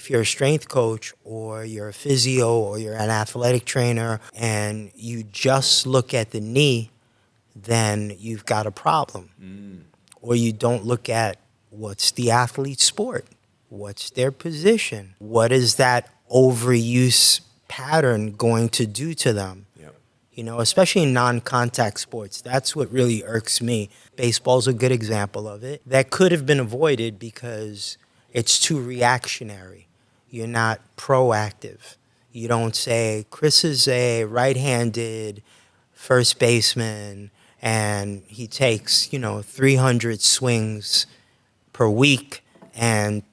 if you're a strength coach or you're a physio or you're an athletic trainer and you just look at the knee, then you've got a problem. Or you don't look at what's the athlete's sport, what's their position, what is that overuse pattern going to do to them? You know, especially in non-contact sports. That's what really irks me. Baseball's a good example of it. That could have been avoided because it's too reactionary. You're not proactive. You don't say, Chris is a right-handed first baseman and he takes, 300 swings per week and,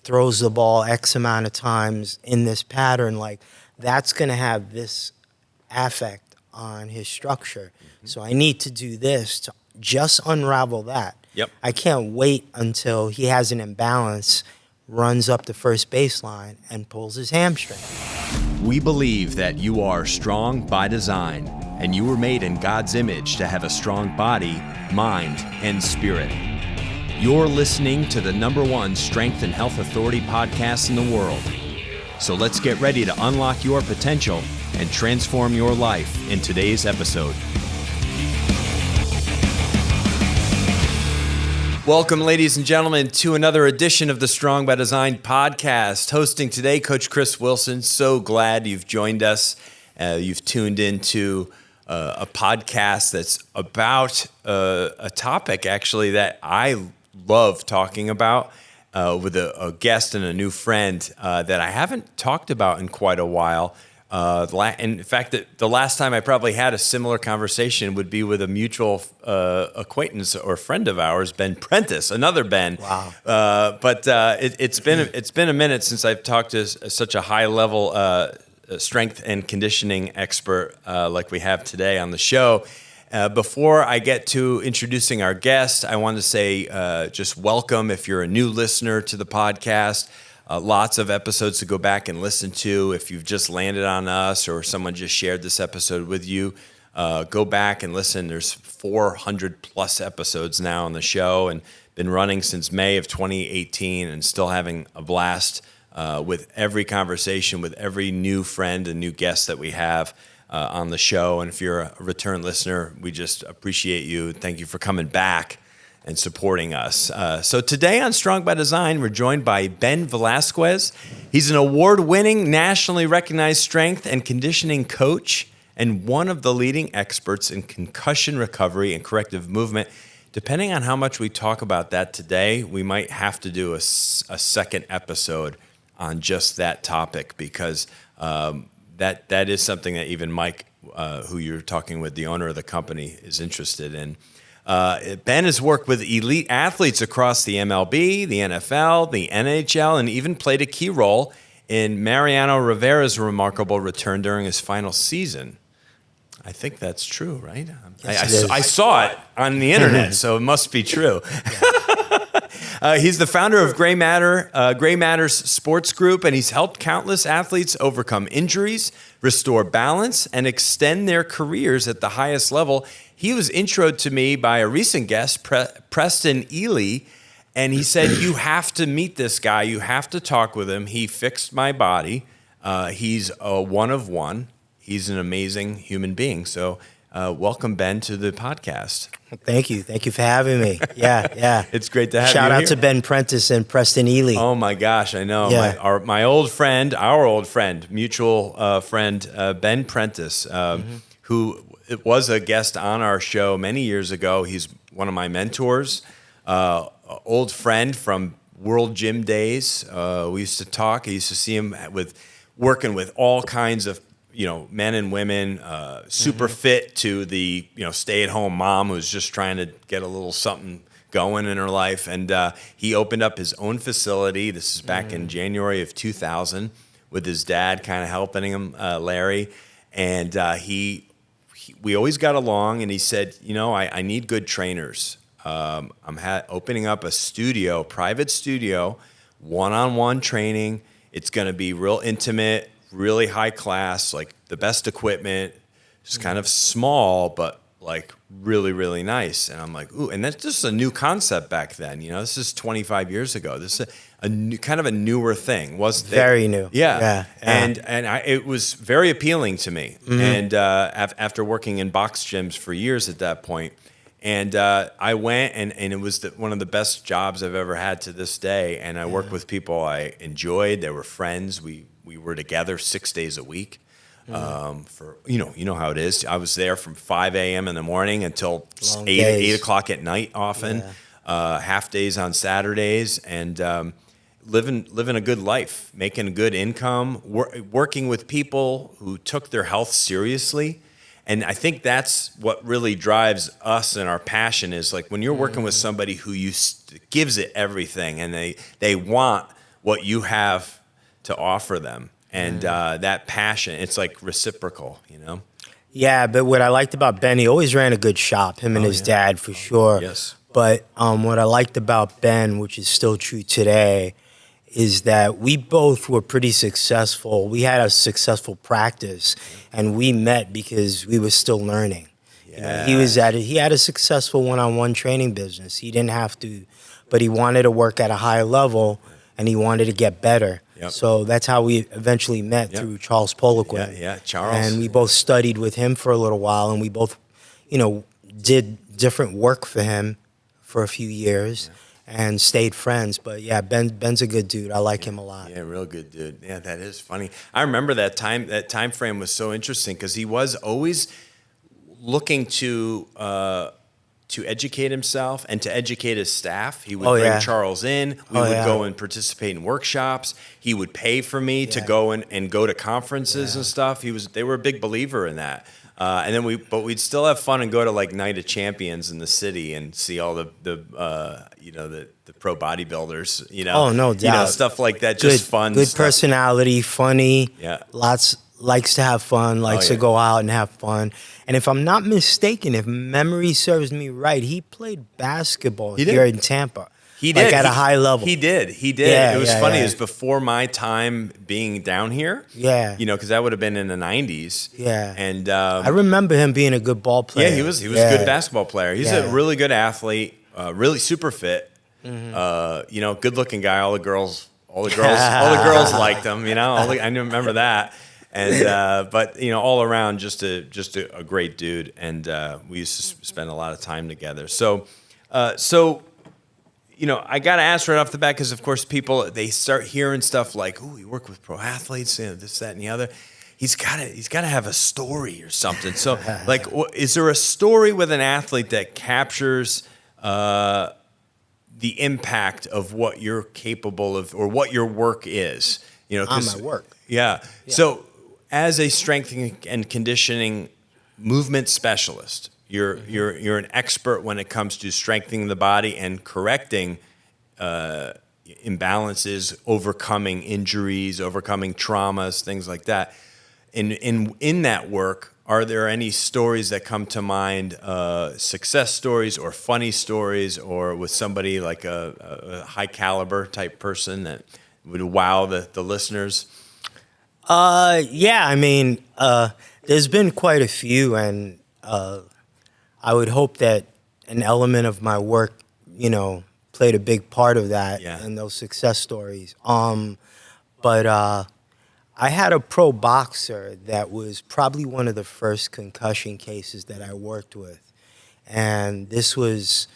throws the ball X amount of times in this pattern. Like, that's going to have this affect on his structure. So I need to do this to just unravel that. I can't wait until he has an imbalance, runs up the first baseline, and pulls his hamstring. We believe that you are strong by design, and you were made in God's image to have a strong body, mind, and spirit. You're listening to the #1 Strength and Health Authority podcast in the world. So let's get ready to unlock your potential and transform your life in today's episode. Welcome, ladies and gentlemen, to another edition of the Strong by Design podcast. Hosting today, Coach Chris Wilson. So glad you've joined us. You've tuned into a podcast that's about a topic, actually, that I love talking about with a guest and a new friend that I haven't talked about in quite a while. In fact, the last time I probably had a similar conversation would be with a mutual acquaintance or friend of ours, Ben Prentiss, another Ben. Wow. But it's been a minute since I've talked to such a high level strength and conditioning expert like we have today on the show. Before I get to introducing our guest, I want to say just welcome if you're a new listener to the podcast. Lots of episodes to go back and listen to. If you've just landed on us or someone just shared this episode with you, go back and listen. There's 400 plus episodes now on the show and been running since May of 2018 and still having a blast with every conversation, with every new friend and new guest that we have on the show. And if you're a return listener, we just appreciate you. Thank you for coming back and supporting us. So today on Strong by Design, we're joined by Ben Velazquez. He's an award-winning, nationally recognized strength and conditioning coach and one of the leading experts in concussion recovery and corrective movement. Depending on how much we talk about that today, we might have to do a second episode on just that topic because that is something that even Mike, who you're talking with, the owner of the company, is interested in. Ben has worked with elite athletes across the MLB, the NFL, the NHL, and even played a key role in Mariano Rivera's remarkable return during his final season. I think that's true, right? Yes, I saw it on the internet, so it must be true. He's the founder of Gray Matters Sports Group, and he's helped countless athletes overcome injuries, restore balance, and extend their careers at the highest level. He was introed to me by a recent guest, Preston Ely, and he said, you have to meet this guy. You have to talk with him. He fixed my body. He's a one of one. He's an amazing human being. So welcome, Ben, to the podcast. Thank you. Thank you for having me. Yeah. It's great to have you Shout out here. to Ben Prentiss and Preston Ely. Oh, my gosh, I know. Yeah. My old friend, mutual friend, Ben Prentiss, who was a guest on our show many years ago. He's one of my mentors, old friend from World Gym days. We used to talk. I used to see him working with all kinds of men and women, super fit to the stay-at-home mom who's just trying to get a little something going in her life. And he opened up his own facility. This is back in January of 2000 with his dad kind of helping him, Larry. And we always got along. And he said, I need good trainers. I'm opening up a studio, private studio, one-on-one training. It's going to be real intimate, really high class, like the best equipment, just kind of small, but like really, really nice. And I'm like, ooh, and that's just a new concept back then. This is 25 years ago. kind of a newer thing, wasn't it? Very new. Yeah. Yeah. And it was very appealing to me. And after working in box gyms for years at that point, and I went, and it was one of the best jobs I've ever had to this day. And I worked with people I enjoyed. They were friends. We were together 6 days a week. For you know how it is. I was there from 5 a.m. in the morning until 8 o'clock at night often. Half days on Saturdays, and living a good life, making a good income, working with people who took their health seriously. And I think that's what really drives us, and our passion is like when you're working with somebody who gives it everything, and they want what you have to offer them. And that passion, it's like reciprocal, you know? Yeah, but what I liked about Ben, he always ran a good shop, him and his dad for sure. Yes. But what I liked about Ben, which is still true today, is that we both were pretty successful. We had a successful practice, and we met because we were still learning. Yeah. You know, he had a successful one-on-one training business. He didn't have to, but he wanted to work at a high level, and he wanted to get better. Yep. So that's how we eventually met through Charles Poliquin. Yeah, Charles. And we both studied with him for a little while, and we both, did different work for him for a few years and stayed friends. But yeah, Ben's a good dude. I like him a lot. Yeah, real good dude. Yeah, that is funny. I remember that time. That time frame was so interesting because he was always looking to educate himself and to educate his staff. He would bring Charles in. We would go and participate in workshops. He would pay for me to go and go to conferences and stuff. They were a big believer in that. And then we'd still have fun and go to like Night of Champions in the city and see all the pro bodybuilders, Oh, no doubt. Stuff like that. Just fun. Good stuff. Personality, funny. Yeah. Likes to have fun, likes to go out and have fun. And if I'm not mistaken, if memory serves me right, he played basketball here in Tampa. He did. Like at a high level. He did. Yeah, it was funny. It was before my time being down here. Yeah. Because that would have been in the 90s. Yeah. And I remember him being a good ball player. Yeah, he was a good basketball player. He's a really good athlete, really super fit. Good looking guy. All the girls liked him. I remember that. And but all around, just a great dude. And we used to spend a lot of time together. So. I got to ask right off the bat because, of course, people, they start hearing stuff like, "Oh, you work with pro athletes, this, that, and the other." He's got to have a story or something. So, like, is there a story with an athlete that captures the impact of what you're capable of or what your work is? On my work. Yeah. So, as a strength and conditioning movement specialist, you're an expert when it comes to strengthening the body and correcting imbalances, overcoming injuries, overcoming traumas, things like that. In that work, are there any stories that come to mind, success stories or funny stories, or with somebody like a high caliber type person that would wow the listeners? Yeah, I mean, there's been quite a few, and I would hope that an element of my work, played a big part of that and those success stories. But I had a pro boxer that was probably one of the first concussion cases that I worked with. And this was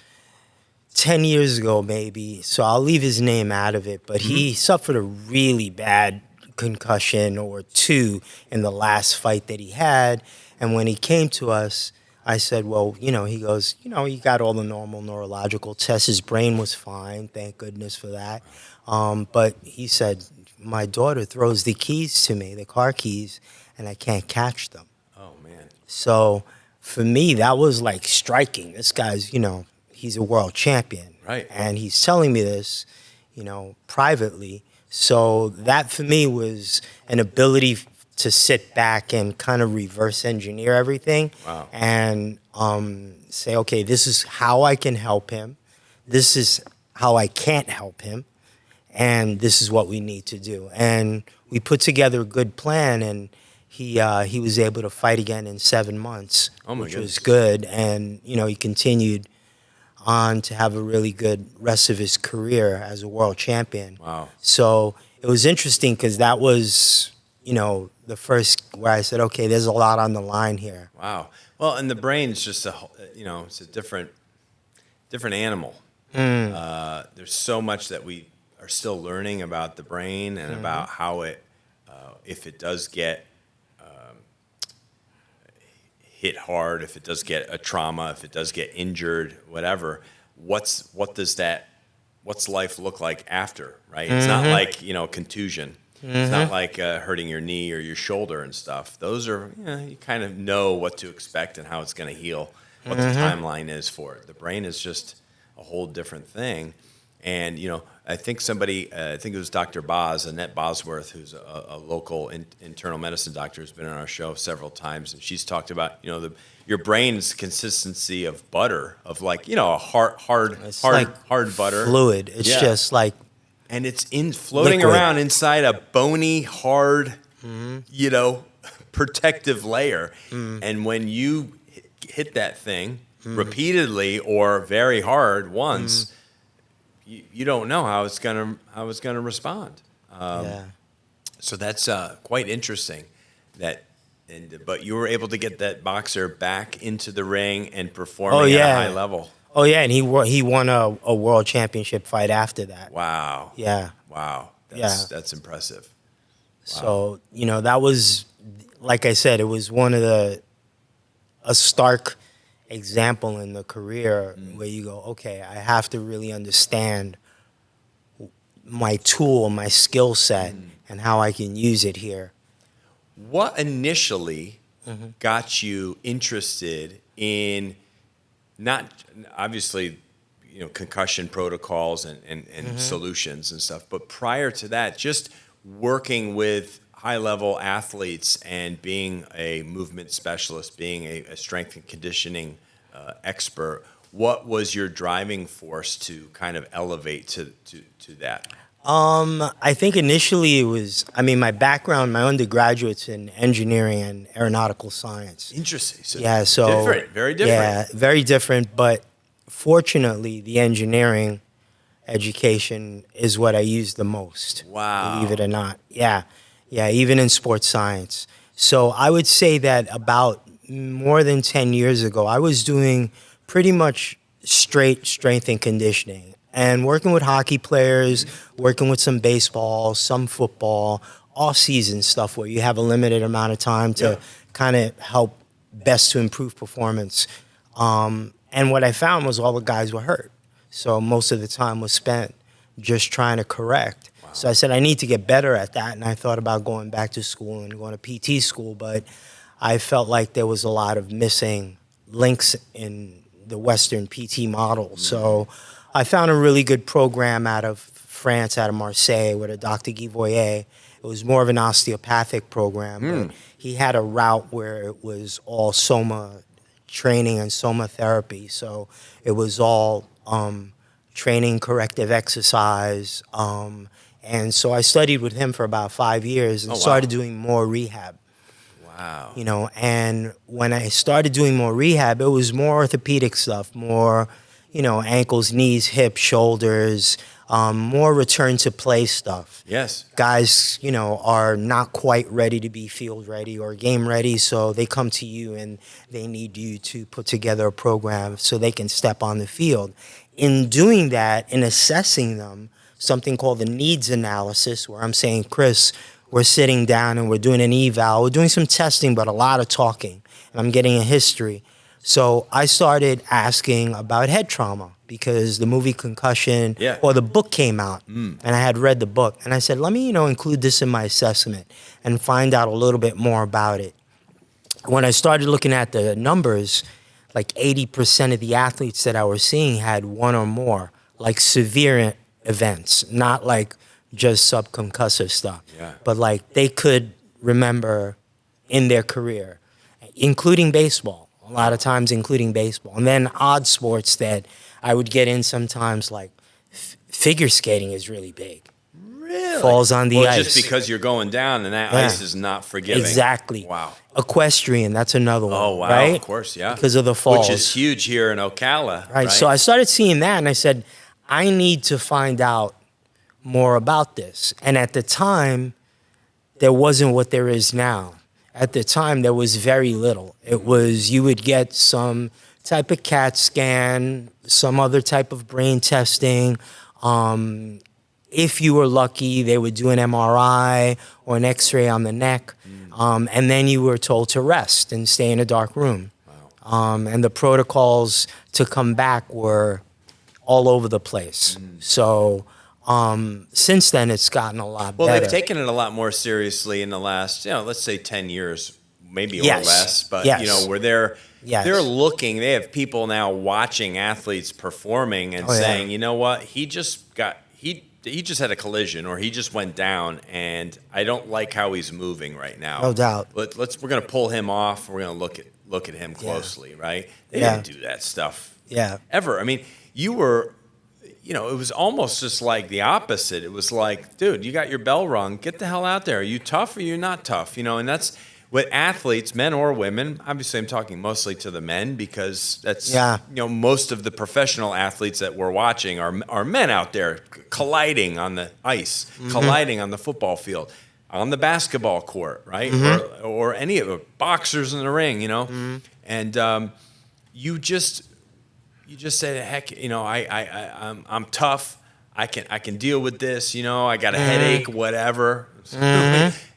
10 years ago, maybe, so I'll leave his name out of it. But he suffered a really bad concussion or two in the last fight that he had. And when he came to us, I said, well, he goes, he got all the normal neurological tests. His brain was fine, thank goodness for that. But he said, my daughter throws the keys to me, the car keys, and I can't catch them. Oh, man. So for me, that was like striking. This guy's, he's a world champion. Right. And he's telling me this, privately. So that for me was an ability to sit back and kind of reverse engineer everything. Wow. And say, okay, this is how I can help him. This is how I can't help him. And this is what we need to do. And we put together a good plan, and he was able to fight again in 7 months, Oh my which goodness. was good. And, he continued on to have a really good rest of his career as a world champion. Wow. So it was interesting because that was, the first where I said, okay, there's a lot on the line here. Wow. Well, and the brain's just it's a different animal. There's so much that we are still learning about the brain and about how it, if it does get hit hard, if it does get a trauma, if it does get injured, whatever, what's life look like after, right? It's not like, contusion. It's not like hurting your knee or your shoulder and stuff. Those are, you kind of know what to expect and how it's going to heal, what the timeline is for it. The brain is just a whole different thing. And, I think I think it was Dr. Boz, Annette Bosworth, who's a local internal medicine doctor who's been on our show several times. And she's talked about, your brain's consistency of butter, of like, a hard butter. Fluid. It's just like, and it's floating liquid around inside a bony, hard, protective layer. And when you hit that thing repeatedly or very hard once, you don't know how it's gonna respond. So that's quite interesting. But you were able to get that boxer back into the ring and performing at a high level. Oh yeah, and he won a world championship fight after that. Wow. Yeah. Wow. That's impressive. Wow. So that was, like I said, it was a stark example in the career where you go, okay, I have to really understand my tool, my skill set, and how I can use it here. What initially got you interested in not obviously concussion protocols and solutions and stuff, but prior to that, just working with high-level athletes and being a movement specialist, being a strength and conditioning expert, what was your driving force to kind of elevate to that? I think initially it was, my background, my undergraduate's in engineering and aeronautical science. Interesting. So different, very different. Yeah, very different, but fortunately the engineering education is what I use the most. Wow. Believe it or not. Yeah, even in sports science. So I would say that about more than 10 years ago, I was doing pretty much straight strength and conditioning and working with hockey players, working with some baseball, some football, off-season stuff where you have a limited amount of time to kind of help best to improve performance. And what I found was all the guys were hurt. So most of the time was spent just trying to correct. Wow. So I said, I need to get better at that. And I thought about going back to school and going to PT school, but I felt like there was a lot of missing links in the Western PT model. So I found a really good program out of France, out of Marseille, with a Dr. Guy Voyer. It was more of an osteopathic program, but he had a route where it was all soma training and soma therapy. So it was all training, corrective exercise. And so I studied with him for about 5 years and started doing more rehab. Wow. And when I started doing more rehab, it was more orthopedic stuff, more, ankles, knees, hips, shoulders, more return to play stuff. Yes. Guys, are not quite ready to be field ready or game ready, so they come to you and they need you to put together a program so they can step on the field. In doing that, in assessing them, something called the needs analysis, where I'm saying, Chris, we're sitting down and we're doing an eval. We're doing some testing, but a lot of talking. And I'm getting a history. So I started asking about head trauma because the movie Concussion or the book came out. And I had read the book. And I said, let me, include this in my assessment and find out a little bit more about it. When I started looking at the numbers, like 80% of the athletes that I was seeing had one or more, like severe events, not like just subconcussive stuff. But like they could remember in their career, including baseball, a lot of times including baseball. And then odd sports that I would get in sometimes, like figure skating is really big. falls on the ice. Just because you're going down and that Yeah. ice is not forgiving. Exactly. Wow. Equestrian, that's another one. Oh, wow. Right? Of course, yeah. Because of the falls. Which is huge here in Ocala. Right. So I started seeing that, and I said, I need to find out more about this. And at the time, there wasn't what there is now. At the time, there was very little. It was, you would get some type of CAT scan, some other type of brain testing. If you were lucky, they would do an MRI or an X-ray on the neck. And then you were told to rest and stay in a dark room. Wow. And the protocols to come back were all over the place. So since then, it's gotten a lot better. Well, they've taken it a lot more seriously in the last, let's say 10 years, maybe or Yes. less. But, Yes. where they're Yes. looking, they have people now watching athletes performing and saying, you know what, he just had a collision or he just went down and I don't like how he's moving right now. No doubt. We're going to pull him off. We're going to look at him closely, right? They didn't do that stuff ever. I mean, you were, it was almost just like the opposite. It was like, dude, you got your bell rung. Get the hell out there. Are you tough or are you not tough? And that's with athletes, men or women. Obviously, I'm talking mostly to the men because that's, most of the professional athletes that we're watching are men out there colliding on the ice, colliding on the football field, on the basketball court, right? Or any of the boxers in the ring, And you just said, heck, I'm tough. I can deal with this. I got a headache, whatever.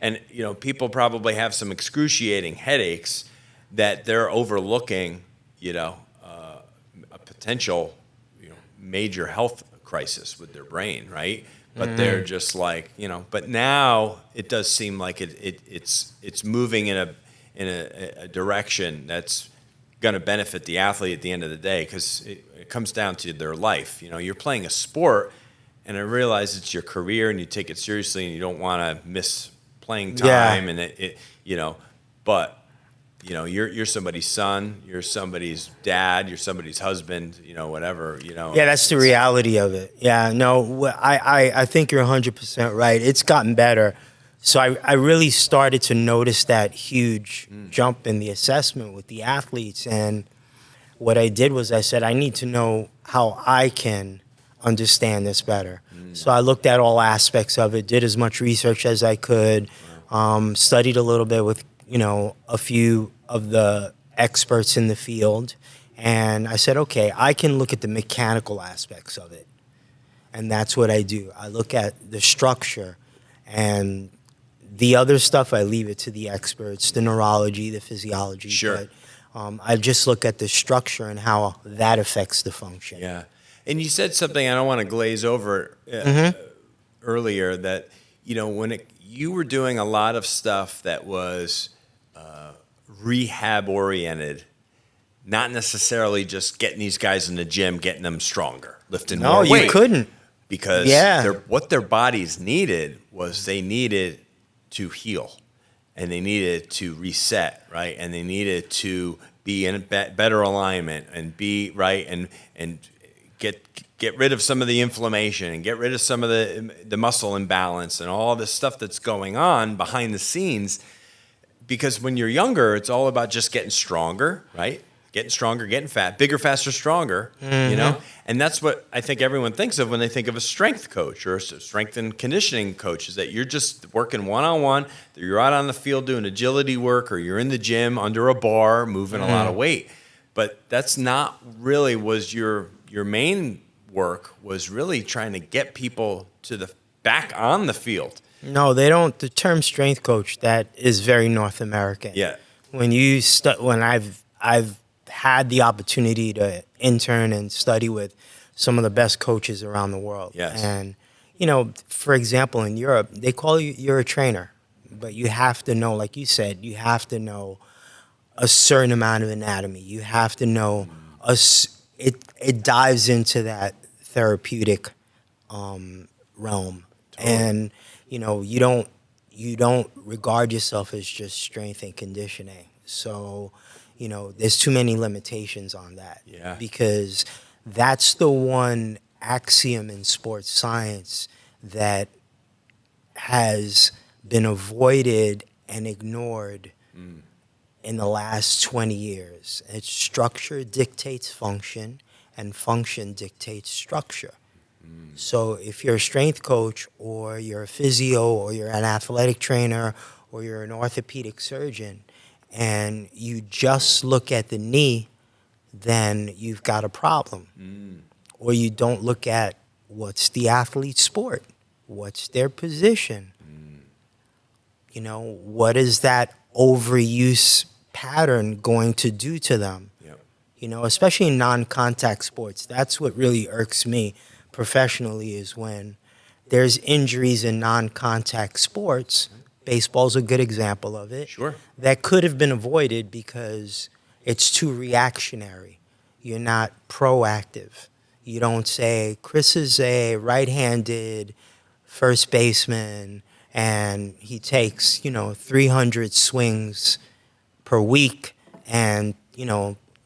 And people probably have some excruciating headaches that they're overlooking. A potential, major health crisis with their brain, right? But they're just like, But now it does seem like it's moving in a direction that's going to benefit the athlete at the end of the day because it comes down to their life. You're playing a sport, and I realize it's your career, and you take it seriously, and you don't want to miss playing time, and but you're somebody's son, you're somebody's dad, you're somebody's husband, whatever, Yeah, that's the reality of it. Yeah, no, I think you're 100% right. It's gotten better. So I really started to notice that huge jump in the assessment with the athletes. And what I did was I said, I need to know how I can understand this better. So I looked at all aspects of it, did as much research as I could, studied a little bit with, a few of the experts in the field. And I said, okay, I can look at the mechanical aspects of it. And that's what I do. I look at the structure, and the other stuff, I leave it to the experts, the neurology, the physiology. Sure. But I just look at the structure and how that affects the function. Yeah. And you said something I don't want to glaze over earlier that, when you were doing a lot of stuff that was rehab oriented, not necessarily just getting these guys in the gym, getting them stronger, lifting more weight. No, you couldn't. Because what their bodies needed was they needed to heal, and they needed to reset, right? And they needed to be in better alignment and be right and get rid of some of the inflammation and get rid of some of the muscle imbalance and all this stuff that's going on behind the scenes. Because when you're younger, it's all about just getting stronger, right? Getting stronger, getting fat, bigger, faster, stronger, And that's what I think everyone thinks of when they think of a strength coach or a strength and conditioning coach, is that you're just working one-on-one, that you're out on the field doing agility work, or you're in the gym under a bar moving a lot of weight. But that's not really was your main work, was really trying to get people to the back on the field. No, they don't. The term strength coach, that is very North American. Yeah. When I've had the opportunity to intern and study with some of the best coaches around the world. Yes. And, for example, in Europe, they call you're a trainer, but you have to know, like you said, you have to know a certain amount of anatomy. You have to know it dives into that therapeutic realm. Totally. And, you don't regard yourself as just strength and conditioning. So, there's too many limitations on that. Yeah. Because that's the one axiom in sports science that has been avoided and ignored in the last 20 years. It's structure dictates function, and function dictates structure. So if you're a strength coach, or you're a physio, or you're an athletic trainer, or you're an orthopedic surgeon, and you just look at the knee, then you've got a problem. Or you don't look at what's the athlete's sport, what's their position. You know, what is that overuse pattern going to do to them? Yep. You know, especially in non-contact sports. That's what really irks me professionally, is when there's injuries in non-contact sports. Baseball's a good example of it. Sure. That could have been avoided because it's too reactionary. You're not proactive. You don't say, Chris is a right-handed first baseman, and he takes, 300 swings per week and,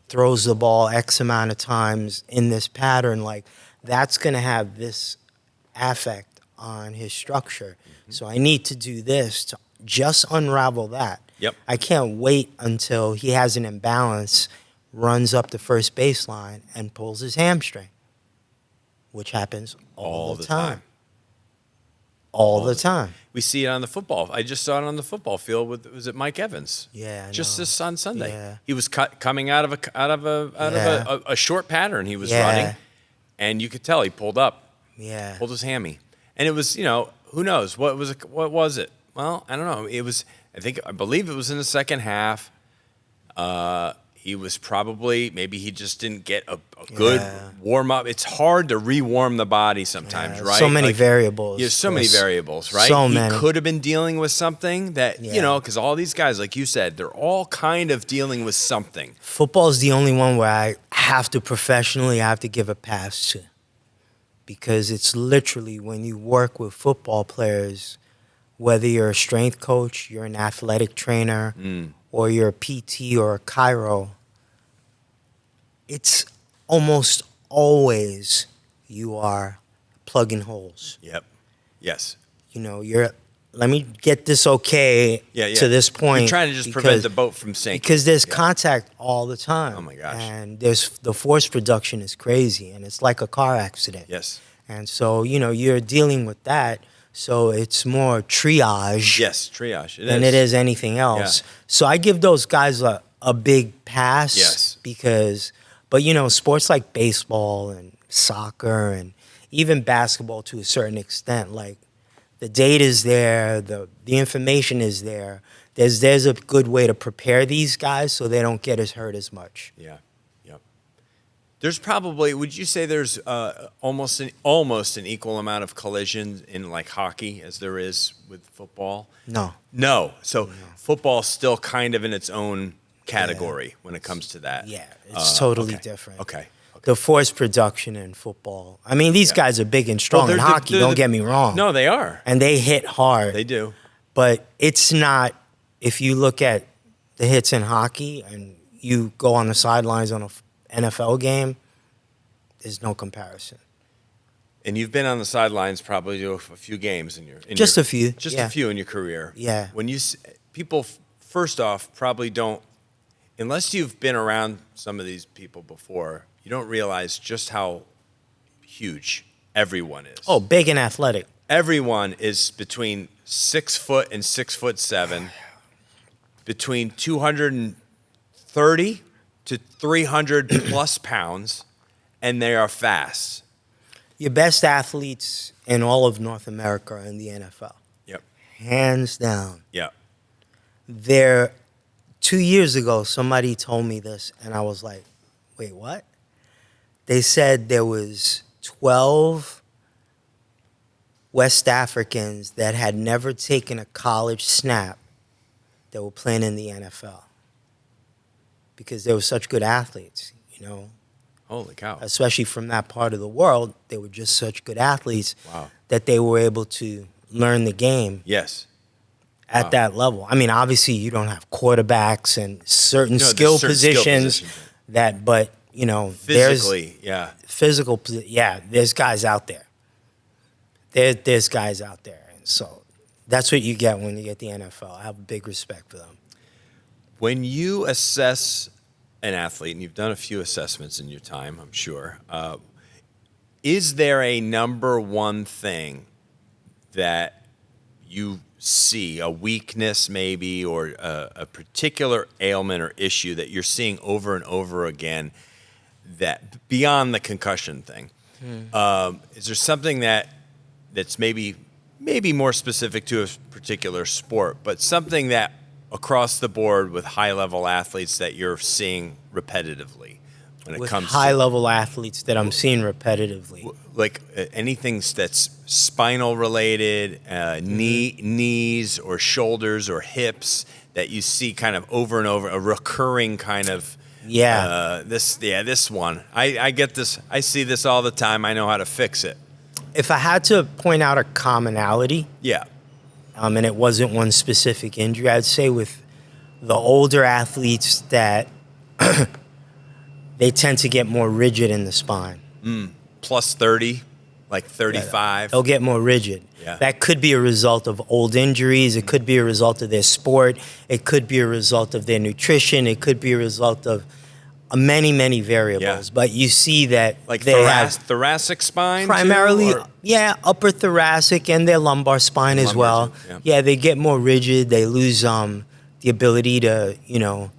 throws the ball X amount of times in this pattern. Like, that's going to have this affect on his structure. So I need to do this to just unravel that. Yep. I can't wait until he has an imbalance, runs up the first baseline, and pulls his hamstring, which happens all the time. All the time. We see it on the football. I just saw it on the football field was it Mike Evans? Yeah, I just know. this on Sunday. Yeah. He was coming out of a short pattern he was Yeah. running, and you could tell he pulled up, Yeah. pulled his hammy, and it was who knows what was it? What was it? Well, I don't know. It was I believe it was in the second half. He was maybe he just didn't get a good warm up. It's hard to rewarm the body sometimes, Yeah, right? so many variables. There's so many variables, right? So many. He could have been dealing with something that, because all these guys, like you said, they're all kind of dealing with something. Football is the only one where I have to give a pass to. Because it's literally, when you work with football players, whether you're a strength coach, you're an athletic trainer, or you're a PT or a chiro, it's almost always you are plugging holes. Yep. Yes. Let me get this to this point. You're trying to just prevent the boat from sinking. Because there's contact all the time. Oh, my gosh. And the force production is crazy, and it's like a car accident. Yes. And so, you're dealing with that. So it's more triage. Yes, triage. Than it is anything else. Yeah. So I give those guys a big pass. Yes. But sports like baseball and soccer and even basketball to a certain extent, like the data is there, the information is there. There's a good way to prepare these guys so they don't get as hurt as much. Yeah. There's probably, would you say there's almost an equal amount of collisions in like hockey as there is with football? No. So football's still kind of in its own category when it comes to that. Yeah, it's totally different. Okay. The force production in football. I mean, these guys are big and strong in hockey, don't get me wrong. No, they are. And they hit hard. They do. But it's not, if you look at the hits in hockey and you go on the sidelines on an NFL game, there's no comparison. And you've been on the sidelines probably to a few games in your a few. Just a few in your career. Yeah. When people first off probably don't, unless you've been around some of these people before, you don't realize just how huge everyone is. Oh, big and athletic. Everyone is between 6 foot and 6'7", between 230 to 300 plus pounds, and they are fast. Your best athletes in all of North America are in the NFL. Yep. Hands down. Yep. 2 years ago, somebody told me this, and I was like, wait, what? They said there was 12 West Africans that had never taken a college snap that were playing in the NFL because they were such good athletes, Holy cow. Especially from that part of the world, they were just such good athletes that they were able to learn the game. Yes. At that level. I mean, obviously, you don't have quarterbacks and certain skill positions that, but, physically, there's guys out there. There's guys out there. And so That's what you get when you get the NFL. I have big respect for them. When you assess an athlete, and you've done a few assessments in your time, I'm sure, is there a number one thing that you see, a weakness maybe, or a particular ailment or issue that you're seeing over and over again, that beyond the concussion thing? Is there something that's maybe more specific to a particular sport, but something that across the board with high-level athletes that you're seeing repetitively when it With comes high-level athletes that I'm seeing repetitively. to, like, anything that's spinal related, knees or shoulders or hips that you see kind of over and over, a recurring kind of, this one. I get this. I see this all the time. I know how to fix it. If I had to point out a commonality, Yeah. And it wasn't one specific injury, I'd say with the older athletes that they tend to get more rigid in the spine. Plus 30, like 35. They'll get more rigid. Yeah. That could be a result of old injuries. It could be a result of their sport. It could be a result of their nutrition. It could be a result of many, many variables. Yeah. But you see that Like they have thoracic spine? primarily, too, or- upper thoracic and their lumbar spine as well. Lumbar too, yeah. They get more rigid. They lose the ability to,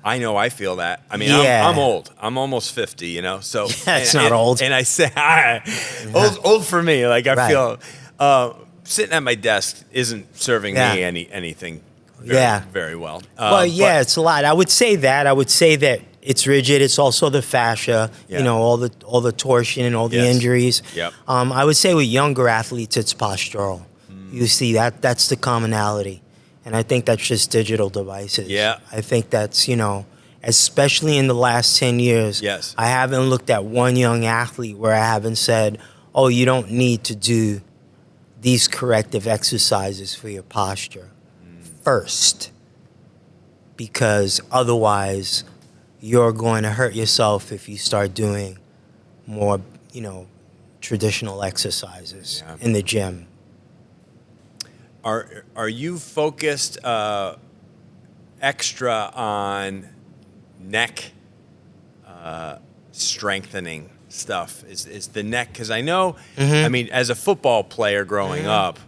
I know I feel that. I mean, Yeah. I'm old. I'm almost 50, so. That's not old. And I say, old for me. Like, I Right. feel sitting at my desk isn't serving Yeah. me anything very well. It's a lot. I would say that it's rigid. It's also the fascia, Yeah. all the torsion and all the Yes. injuries. Yep. I would say with younger athletes, it's postural. You see that's the commonality. And I think that's just digital devices. Yeah. I think that's, especially in the last 10 years, Yes. I haven't looked at one young athlete where I haven't said, oh, you don't need to do these corrective exercises for your posture first. Because otherwise, you're going to hurt yourself if you start doing more, traditional exercises in the gym. Are you focused extra on neck strengthening stuff? Is the neck, because I know, I mean, as a football player growing up,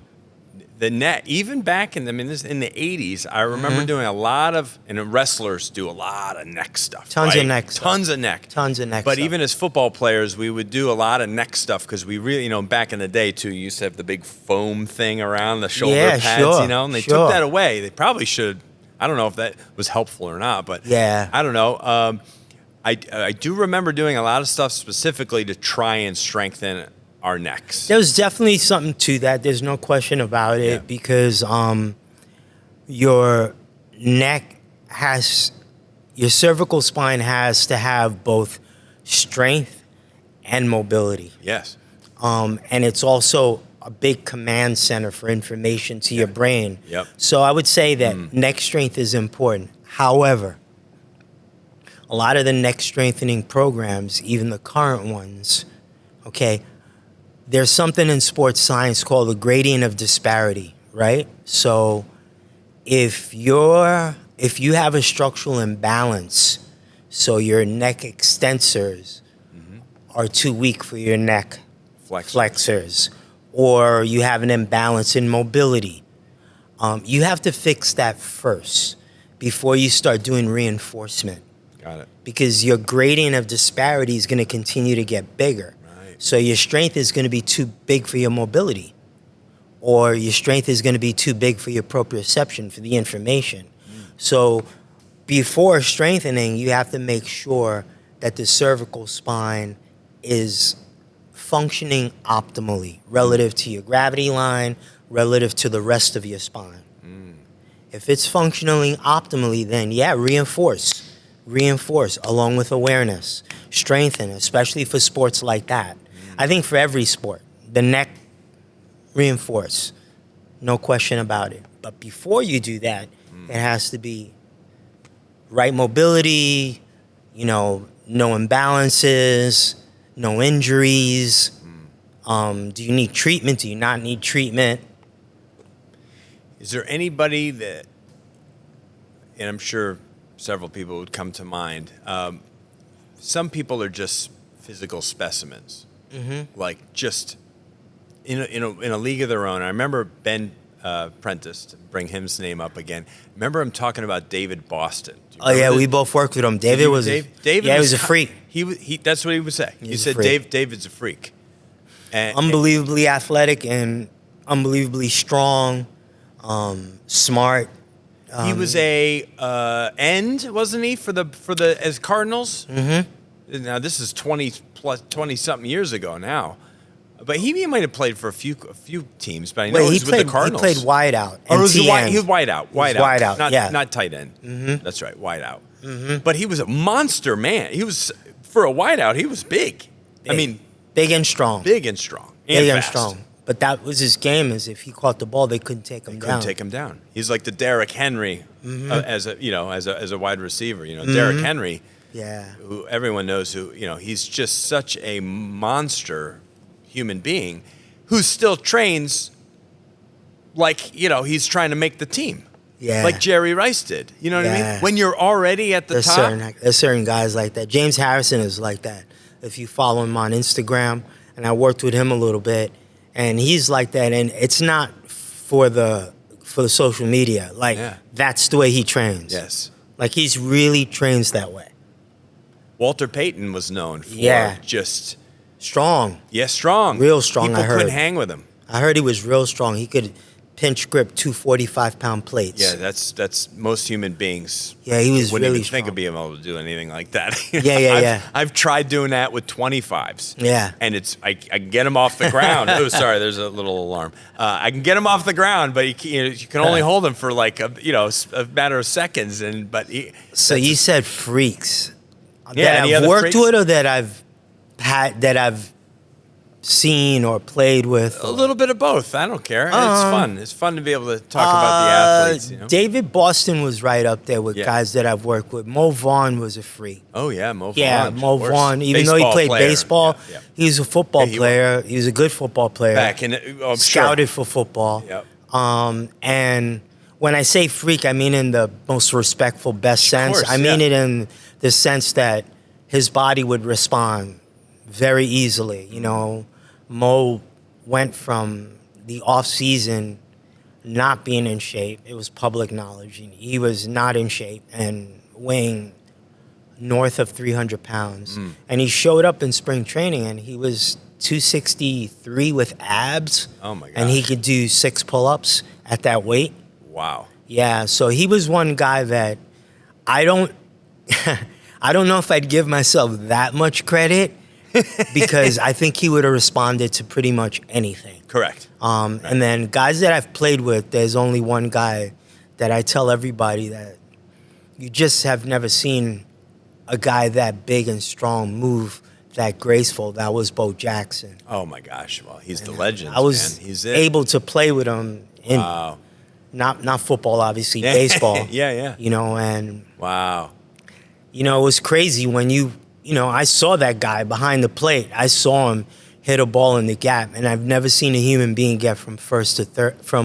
the neck, even back in the 80s, I remember doing a lot of, and wrestlers do a lot of neck stuff. Tons right? of neck stuff. Tons of neck. Tons of neck But stuff. even as football players, we would do a lot of neck stuff because we really, back in the day too, you used to have the big foam thing around the shoulder pads, sure, and they sure. took that away. They probably should. I don't know if that was helpful or not, but Yeah. I don't know. I do remember doing a lot of stuff specifically to try and strengthen our necks. There's definitely something to that. There's no question about it Yeah. because your cervical spine has to have both strength and mobility. Yes. And it's also a big command center for information to your brain. Yep. So I would say that neck strength is important. However, a lot of the neck strengthening programs, even the current ones, there's something in sports science called the gradient of disparity, right? So if you have a structural imbalance, so your neck extensors are too weak for your neck flexors, or you have an imbalance in mobility, you have to fix that first before you start doing reinforcement. Got it. Because your gradient of disparity is going to continue to get bigger. Right. So your strength is going to be too big for your mobility, or your strength is going to be too big for your proprioception, for the information. So before strengthening, you have to make sure that the cervical spine is functioning optimally relative to your gravity line, relative to the rest of your spine. If it's functioning optimally, then reinforce along with awareness, strengthen, especially for sports like that. I think for every sport, the neck, reinforce, no question about it. But before you do that, it has to be right mobility, no imbalances, no injuries. Do you need treatment? Do you not need treatment? Is there anybody that, and I'm sure several people would come to mind, some people are just physical specimens, like just in a league of their own. I remember Ben Prentiss, to bring his name up again. Remember him talking about David Boston. Oh yeah, we both worked with him. David was he was a freak. He that's what he would say. He said David's a freak. And, unbelievably athletic and unbelievably strong, smart. He was a end, wasn't he, for the as Cardinals? Mm-hmm. Now this is 20 something years ago now, but he might have played for a few teams. But I know he's with the Cardinals. He played wide out. Or was he was wide out? Wide out. Not tight end. Mm-hmm. That's right, wide out. Mm-hmm. But he was a monster man. He was, for a wide out, he was big. I mean, big and strong. Big and strong. Big and strong. But that was his game. Is if he caught the ball, they couldn't take him down. Couldn't take him down. He's like the Derrick Henry as a wide receiver. Derrick Henry. Yeah. Who everyone knows he's just such a monster human being who still trains like he's trying to make the team. Yeah. Like Jerry Rice did. You know what I mean? When you're already at the top. There's certain guys like that. James Harrison is like that. If you follow him on Instagram, and I worked with him a little bit, and he's like that. And it's not for the social media. Like that's the way he trains. Yes. Like he's really trains that way. Walter Payton was known for just strong. Yeah, strong. Real strong. People couldn't hang with him. I heard he was real strong. He could pinch grip 2 45-pound plates. Yeah, that's most human beings. Yeah, he was wouldn't really even think of being able to do anything like that. Yeah. I've tried doing that with 25s. Yeah, and I can get them off the ground. Oh, sorry, there's a little alarm. I can get them off the ground, but you can only hold them for like a matter of seconds. So you said freaks. Yeah, that I've worked with or that I've seen or played with? A little bit of both. I don't care. It's fun. It's fun to be able to talk about the athletes. David Boston was right up there with guys that I've worked with. Mo Vaughn was a freak. Oh, yeah, Mo Vaughn. Yeah, Mo Vaughn. Even though he played baseball, he was a football player. He was a good football player. Scouted for football. Yep. And when I say freak, I mean in the most respectful, best sense. I mean it in the sense that his body would respond very easily. Mo went from the off season not being in shape. It was public knowledge. He was not in shape and weighing north of 300 pounds. And he showed up in spring training and he was 263 with abs. Oh my God. And he could do 6 pull-ups at that weight. Wow. Yeah, so he was one guy that I don't know if I'd give myself that much credit because I think he would have responded to pretty much anything. Correct. And then guys that I've played with, there's only one guy that I tell everybody that you just have never seen a guy that big and strong move that graceful. That was Bo Jackson. Oh my gosh! Well, he's the legend. I was able to play with him in not football, obviously, baseball. Yeah. And wow. It was crazy when I saw that guy behind the plate. I saw him hit a ball in the gap, and I've never seen a human being get from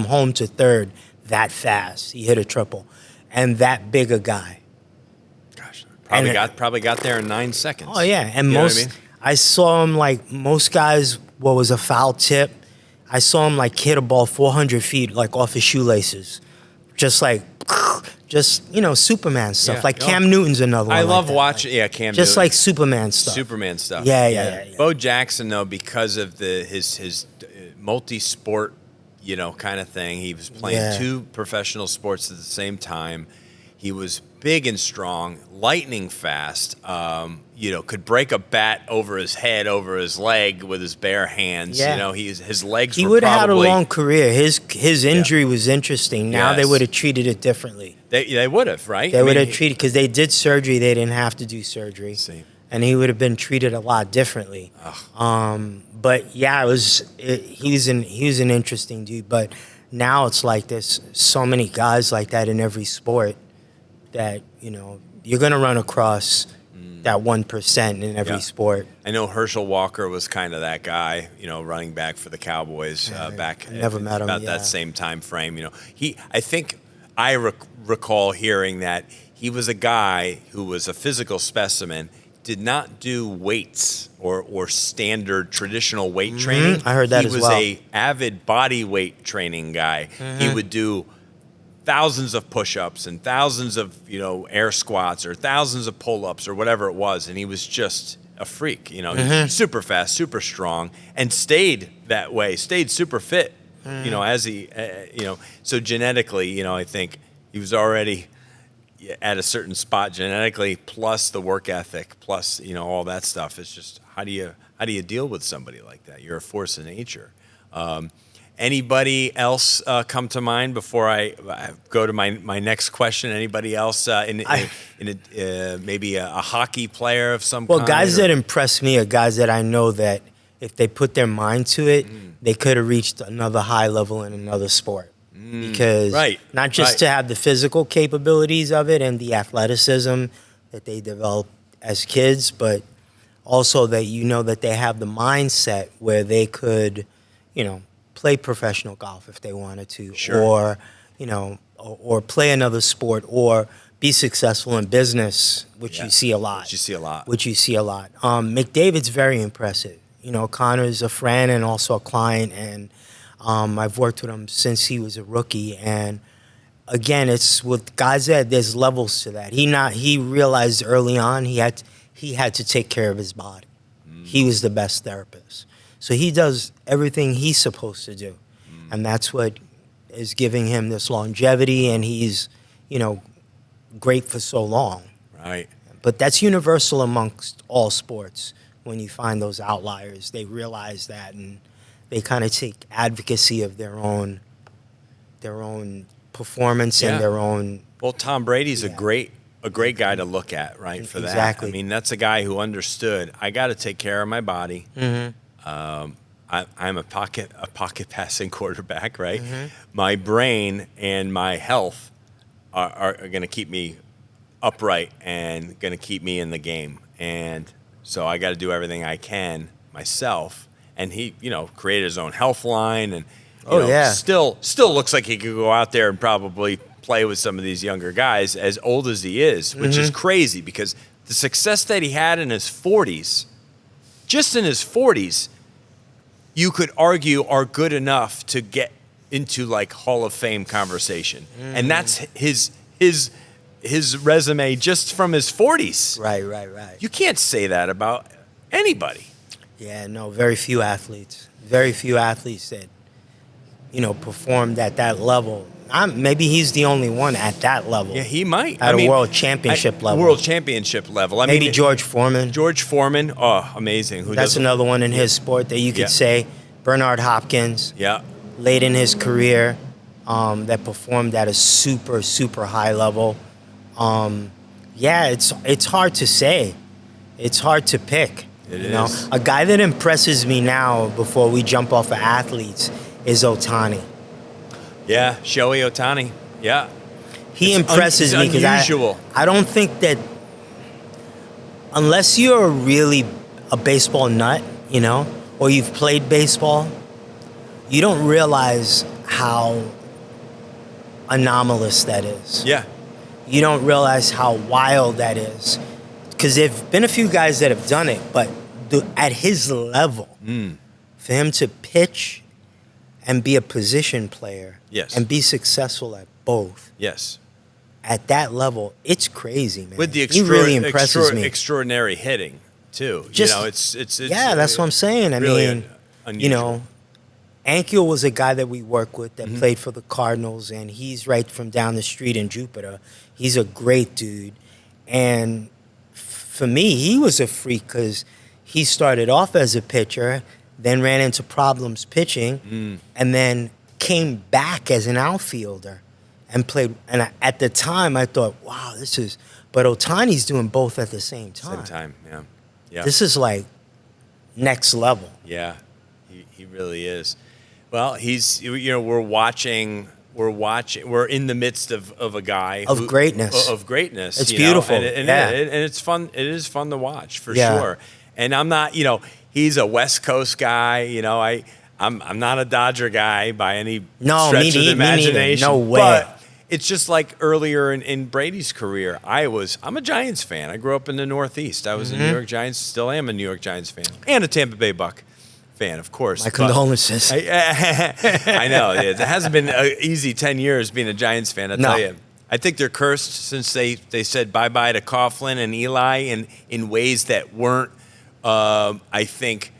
home to third that fast. He hit a triple, and that big a guy. Gosh, probably got there in 9 seconds. Oh yeah, and I saw him like most guys. What was a foul tip? I saw him like hit a ball 400 feet like off his shoelaces, just Superman stuff. Like Cam Newton's another one. I love watching. Yeah, Cam. Just like Superman stuff. Superman stuff. Yeah. Bo Jackson, though, because of his multi-sport, kind of thing. He was playing 2 professional sports at the same time. He was big and strong, lightning fast. Could break a bat over his head, over his leg with his bare hands. Yeah. His legs. He would have had a long career. His injury was interesting. Now they would have treated it differently. They would have, right? They would have treated because they did surgery. They didn't have to do surgery. See. And he would have been treated a lot differently. But yeah, he was an interesting dude. But now it's like there's so many guys like that in every sport that you're gonna run across that 1% in every Yeah. sport. I know Herschel Walker was kind of that guy, running back for the Cowboys back I never met him, about yeah. that same time frame. I think I recall hearing that he was a guy who was a physical specimen, did not do weights or standard traditional weight training. I heard that as well. He was a avid body weight training guy. He would do thousands of push-ups and thousands of air squats or thousands of pull-ups or whatever it was, and he was just a freak. Super fast, super strong, and stayed that way. Stayed super fit. As he so genetically, I think he was already at a certain spot genetically, plus the work ethic, plus all that stuff. It's just how do you deal with somebody like that? You're a force of nature. Anybody else come to mind before I go to my next question? Anybody else maybe a hockey player of some kind? Well, guys that impress me are guys that I know that if they put their mind to it, they could have reached another high level in another sport. Because not just to have the physical capabilities of it and the athleticism that they develop as kids, but also that that they have the mindset where they could, play professional golf if they wanted to, Sure. or play another sport, or be successful in business, which you see a lot. McDavid's very impressive. Connor's a friend and also a client, and I've worked with him since he was a rookie. And again, it's with guys that there's levels to that. He realized early on he had to take care of his body. He was the best therapist. So he does everything he's supposed to do. And that's what is giving him this longevity, and he's, great for so long. Right. But that's universal amongst all sports. When you find those outliers, they realize that, and they kind of take advocacy of their own performance and their own. Well, Tom Brady's a great guy to look at, right? For that. Exactly. I mean, that's a guy who understood. I got to take care of my body. I'm a pocket passing quarterback, right? My brain and my health are going to keep me upright and going to keep me in the game. And so I got to do everything I can myself. And he, created his own health line, and still looks like he could go out there and probably play with some of these younger guys as old as he is, which is crazy because the success that he had in his 40s, just in his 40s, you could argue are good enough to get into like Hall of Fame conversation. And that's his resume just from his 40s. Right. You can't say that about anybody. Yeah, no, very few athletes that, performed at that level. Maybe he's the only one at that level. Yeah, he might. At a world championship level. World championship level. Maybe George Foreman. Amazing. That's another one in his sport that you could say. Bernard Hopkins. Yeah. Late in his career, that performed at a super, super high level. It's hard to say. It's hard to pick. It is. A guy that impresses me now before we jump off of athletes is Ohtani. Yeah, Shohei Ohtani. Yeah. He impresses me because I don't think that unless you're really a baseball nut, or you've played baseball, you don't realize how anomalous that is. Yeah. You don't realize how wild that is. Because there have been a few guys that have done it, but at his level, for him to pitch and be a position player and be successful at both. Yes. At that level, it's crazy, man. With the he really impresses me. Extraordinary hitting, too. It's that's what I'm saying. I really mean, unusual. Ankiel was a guy that we work with that played for the Cardinals, and he's right from down the street in Jupiter. He's a great dude. And for me, he was a freak because he started off as a pitcher, then ran into problems pitching, and then came back as an outfielder and played. And at the time, I thought, wow, but Ohtani's doing both at the same time. Yeah. This is like next level. Yeah, he really is. Well, we're watching we're watching. We're in the midst of a guy Of greatness. Of greatness. It's you know, beautiful. and Yeah. it's fun. It is fun to watch for Yeah. sure. And I'm not, he's a West Coast guy. I'm not a Dodger guy by any No, stretch of the me neither. imagination. No way. But it's just like earlier in Brady's career, I'm a Giants fan. I grew up in the Northeast. I was a New York Giants, still am a New York Giants fan, and a Tampa Bay Buck fan, of course. My condolences. I know. It hasn't been an easy 10 years being a Giants fan, I'll tell you. I think they're cursed since they said bye-bye to Coughlin and Eli in ways that weren't, I think,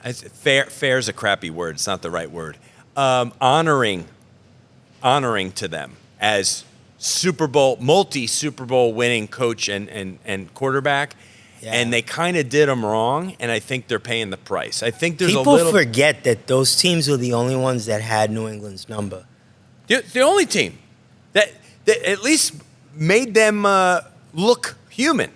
fair is a crappy word. It's not the right word. Honoring to them as multi-Super Bowl winning coach and quarterback. Yeah. And they kind of did them wrong, and I think they're paying the price. I think there's People forget that those teams were the only ones that had New England's number. The only team that at least made them look human.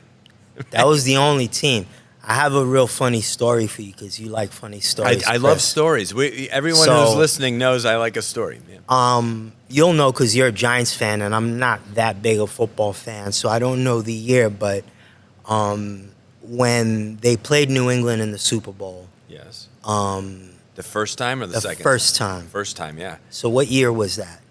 That was the only team. I have a real funny story for you because you like funny stories. I love stories. Everyone who's listening knows I like a story. Yeah. You'll know because you're a Giants fan, and I'm not that big a football fan, so I don't know the year, but when they played New England in the Super Bowl. Yes. The first time or the second? The first time. First time, yeah. So what year was that?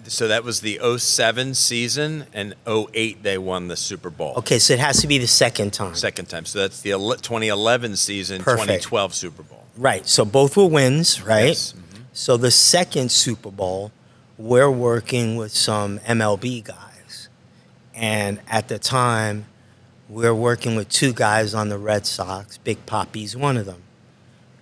So that was the 07 season, and 08 they won the Super Bowl. Okay, so it has to be the second time. Second time. So that's the 2011 season, Perfect. 2012 Super Bowl. Right. So both were wins, right? Yes. Mm-hmm. So the second Super Bowl, we're working with some MLB guys. And at the time, we're working with two guys on the Red Sox. Big Papi's one of them.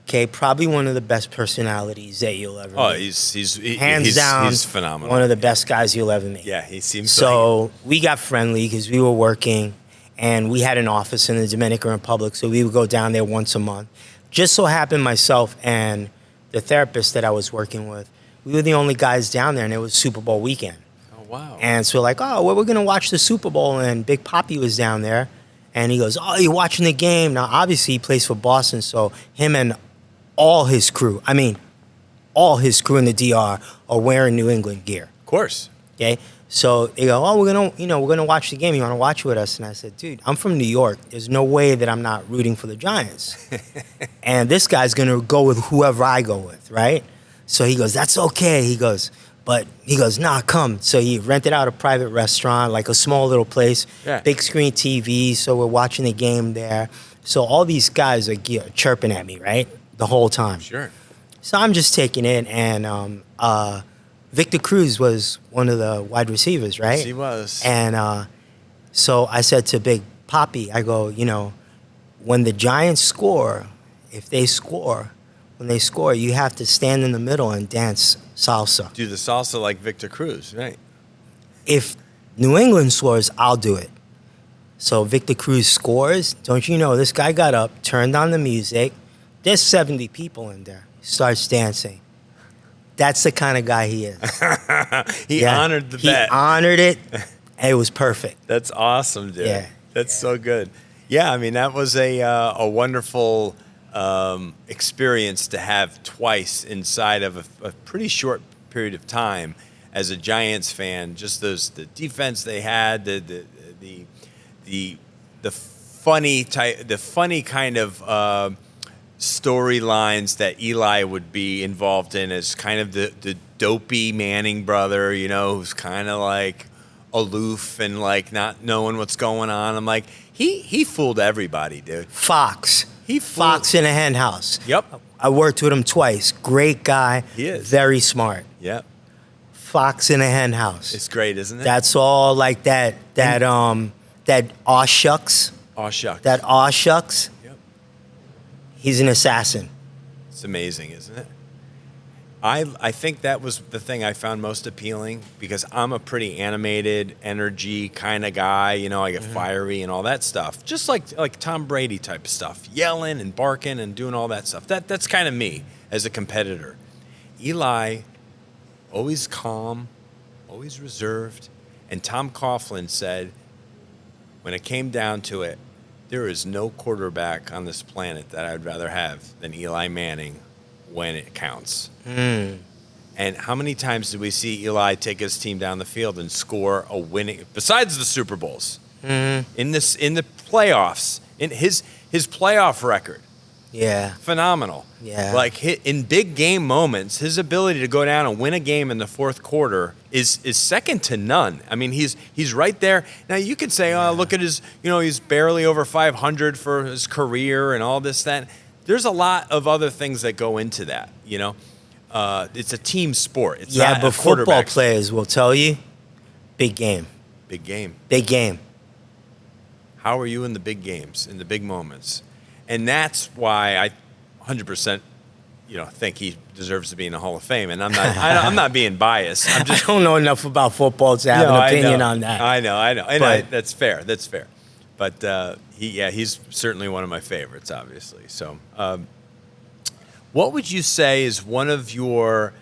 Okay, probably one of the best personalities that you'll ever meet. Oh, he's hands down, he's phenomenal. One of the best guys you'll ever meet. Yeah, he seems so. We got friendly because we were working, and we had an office in the Dominican Republic, so we would go down there once a month. Just so happened myself and the therapist that I was working with, we were the only guys down there, and it was Super Bowl weekend. Oh, wow. And so we're we're going to watch the Super Bowl, and Big Papi was down there, and he goes, oh, you're watching the game? Now, obviously, he plays for Boston, so him and all his crew in the DR are wearing New England gear. Of course. Okay? So they go, oh, we're gonna watch the game. You want to watch with us? And I said, dude, I'm from New York. There's no way that I'm not rooting for the Giants. And this guy's gonna go with whoever I go with, right? So he goes, that's okay. He goes, nah, come. So he rented out a private restaurant, like a small little place, big screen TV. So we're watching the game there. So all these guys are chirping at me, right? The whole time. Sure. So I'm just taking it, and Victor Cruz was one of the wide receivers, right? Yes, he was. And so I said to Big Papi, I go, when the Giants score, when they score, you have to stand in the middle and dance salsa. Do the salsa like Victor Cruz, right? If New England scores, I'll do it. So Victor Cruz scores. Don't you know, this guy got up, turned on the music. There's 70 people in there. Starts dancing. That's the kind of guy he is. He honored the bet. He honored it, and it was perfect. That's awesome, dude. Yeah. That's so good. Yeah, I mean, that was a wonderful experience to have twice inside of a pretty short period of time as a Giants fan. Just the defense they had, the funny kind of storylines that Eli would be involved in as kind of the dopey Manning brother, who's kind of like aloof and like not knowing what's going on. I'm like, he fooled everybody, dude. Fox in a hen house. Yep. I worked with him twice. Great guy. He is. Very smart. Yep. Fox in a hen house. It's great, isn't it? That's all like that aw shucks. Aw shucks. That aw shucks. Yep. He's an assassin. It's amazing, isn't it? I think that was the thing I found most appealing because I'm a pretty animated, energy kind of guy. I get fiery and all that stuff. Just like Tom Brady type of stuff. Yelling and barking and doing all that stuff. That's kind of me as a competitor. Eli, always calm, always reserved. And Tom Coughlin said, when it came down to it, there is no quarterback on this planet that I'd rather have than Eli Manning when it counts. And how many times did we see Eli take his team down the field and score a winning, besides the Super Bowls, in the playoffs, in his playoff record? Yeah. Phenomenal. Yeah. Like in big game moments, his ability to go down and win a game in the fourth quarter is second to none. I mean, he's right there. Now you could say, oh, look at his, he's barely over 500 for his career and all this, that. There's a lot of other things that go into that, It's a team sport. It's not but a football quarterback players will tell you, big game. Big game. Big game. How are you in the big games, in the big moments? And that's why I 100%, think he deserves to be in the Hall of Fame. And I'm not, I'm not being biased. I'm just. I don't know enough about football to have an opinion on that. I know. And But- that's fair. That's fair. But he's certainly one of my favorites, obviously. So, what would you say is one of your,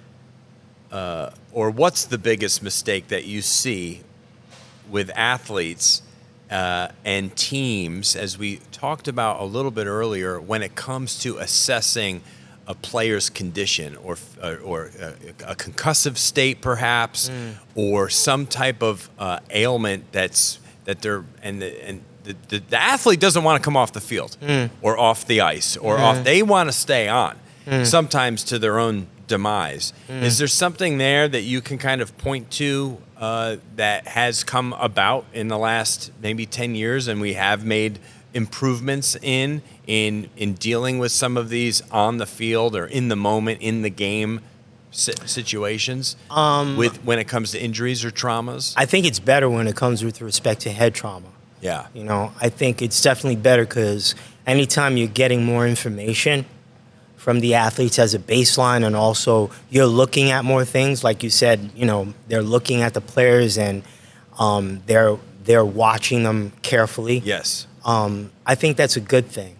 or what's the biggest mistake that you see with athletes and teams, as we talked about a little bit earlier, when it comes to assessing a player's condition or a concussive state, perhaps, or some type of ailment that they're the athlete doesn't want to come off the field or off the ice or off. They want to stay on, sometimes to their own demise. Is there something there that you can kind of point to that has come about in the last maybe 10 years and we have made improvements in dealing with some of these on the field or in the moment, in the game situations when it comes to injuries or traumas? I think it's better when it comes with respect to head trauma. Yeah. I think it's definitely better because anytime you're getting more information from the athletes as a baseline, and also you're looking at more things, like you said, they're looking at the players and they're watching them carefully. Yes. I think that's a good thing.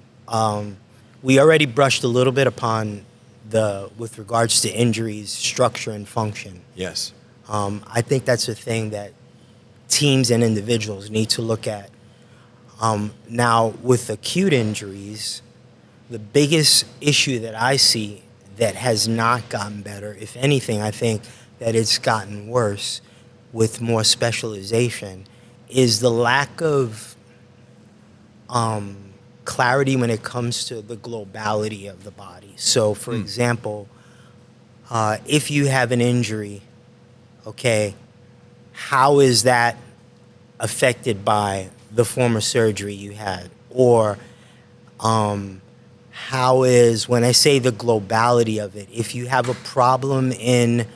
We already brushed a little bit upon with regards to injuries, structure, and function. Yes. I think that's a thing that teams and individuals need to look at. Now, with acute injuries, the biggest issue that I see that has not gotten better, if anything, I think that it's gotten worse with more specialization, is the lack of clarity when it comes to the globality of the body. So, for example, if you have an injury, okay, how is that affected by the former surgery you had? Or how is, when I say the globality of it, if you have a problem in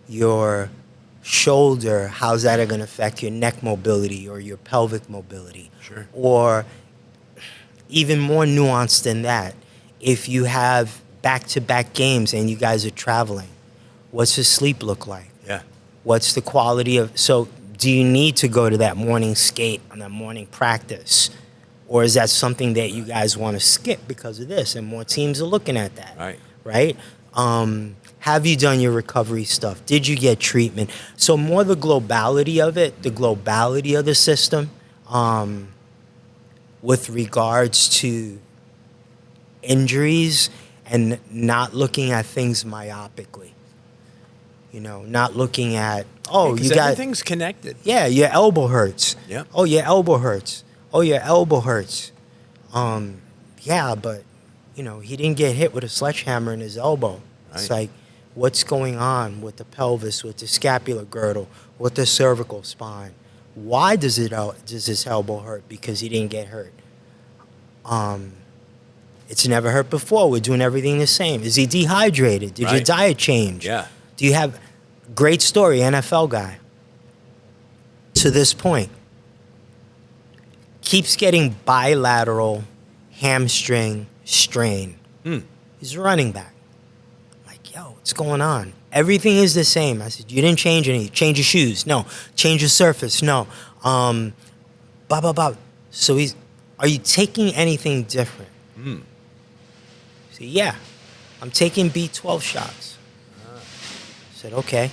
your shoulder, how's that going to affect your neck mobility or your pelvic mobility? Sure. Or even more nuanced than that, if you have back-to-back games and you guys are traveling, what's your sleep look like? Yeah. What's the quality of, so do you need to go to that morning skate and that morning practice? Or is that something that you guys want to skip because of this? And more teams are looking at that. Right? Have you done your recovery stuff? Did you get treatment? So more the globality of it, the globality of the system, with regards to injuries and not looking at things myopically. Not looking at, you got... everything's connected. Yeah, your elbow hurts. Yeah. Oh, your elbow hurts. Oh, your elbow hurts. Yeah, but, he didn't get hit with a sledgehammer in his elbow. Right. It's like, what's going on with the pelvis, with the scapular girdle, with the cervical spine? Why does his elbow hurt? Because he didn't get hurt. It's never hurt before. We're doing everything the same. Is he dehydrated? Did your diet change? Yeah. Do you have... Great story, NFL guy. To this point, keeps getting bilateral hamstring strain. He's a running back. I'm like, yo, what's going on? Everything is the same. I said, you didn't change anything. Change your shoes? No. Change your surface? No. Blah, blah, blah. So are you taking anything different? I said, yeah, I'm taking B12 shots. I said, okay.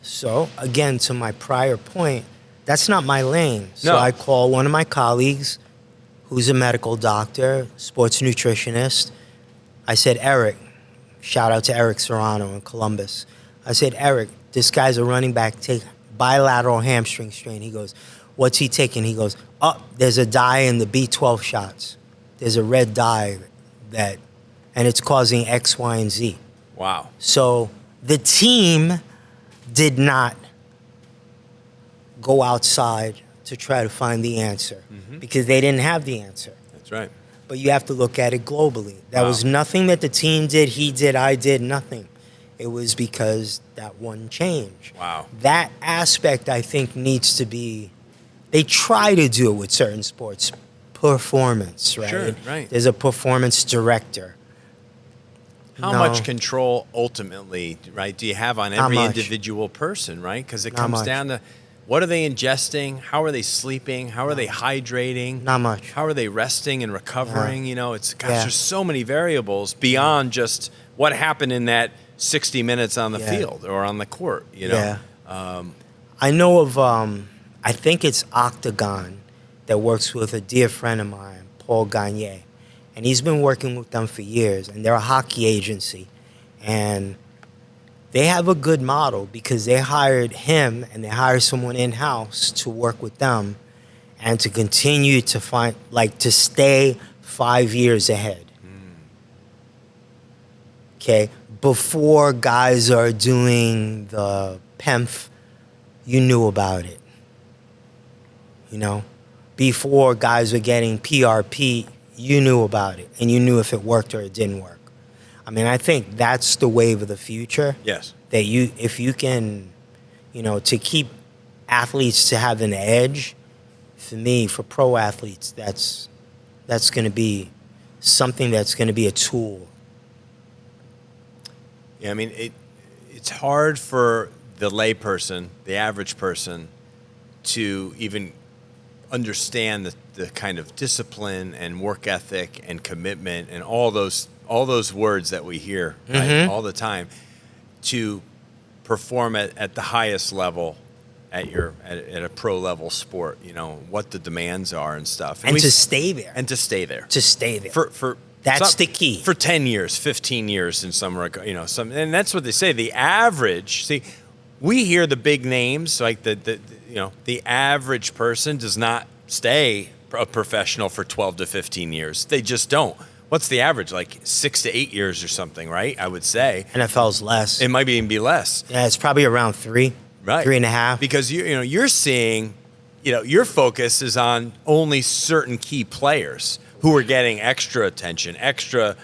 So, again, to my prior point, that's not my lane. So I call one of my colleagues who's a medical doctor, sports nutritionist. I said, Eric, shout out to Eric Serrano in Columbus. I said, Eric, this guy's a running back, take bilateral hamstring strain. He goes, what's he taking? He goes, oh, there's a dye in the B12 shots. There's a red dye and it's causing X, Y, and Z. Wow. So the team did not go outside to try to find the answer because they didn't have the answer. That's right. But you have to look at it globally. That Wow. was nothing that the team did, he did, I did, nothing. It was because that one change. Wow. That aspect, I think, needs to be, they try to do it with certain sports. Performance, right? Sure, right. There's a performance director. How No. much control ultimately, right, do you have on Not every much. individual person, right? Because it Not comes much. down to what are they ingesting? How are they sleeping? How are they hydrating? Not much. How are they resting and recovering? You know, it's, gosh, Yeah. there's so many variables beyond just what happened in that 60 minutes on the Yeah. field or on the court, you know? Yeah. I know of, I think it's Octagon that works with a dear friend of mine, Paul Gagne. And he's been working with them for years. And they're a hockey agency. And they have a good model because they hired him and they hired someone in-house to work with them and to continue to find, like, to stay 5 years ahead. Okay? Before guys are doing the PEMF, you knew about it. You know? Before guys were getting PRP, you knew about it. And you knew if it worked or it didn't work. I mean, I think that's the wave of the future. Yes. That you, if you can, you know, to keep athletes to have an edge, for me, for pro athletes, that's going to be something that's going to be a tool. Yeah, I mean, it's hard for the layperson, the average person, to even understand the kind of discipline and work ethic and commitment and all those words that we hear right, all the time to perform at the highest level at a pro level sport. You know what the demands are and stuff, And to stay there. and to stay there To stay there. for That's the key. for 10 years, 15 years in some regard, you know, and that's what they say. The average, see, we hear the big names like the average person does not stay a professional for 12 to 15 years. They just don't. What's the average? Like 6 to 8 years or something, right? I would say. NFL's less. It might even be less. Yeah, it's probably around 3, Right. 3.5. Because you're seeing, your focus is on only certain key players who are getting extra attention, extra,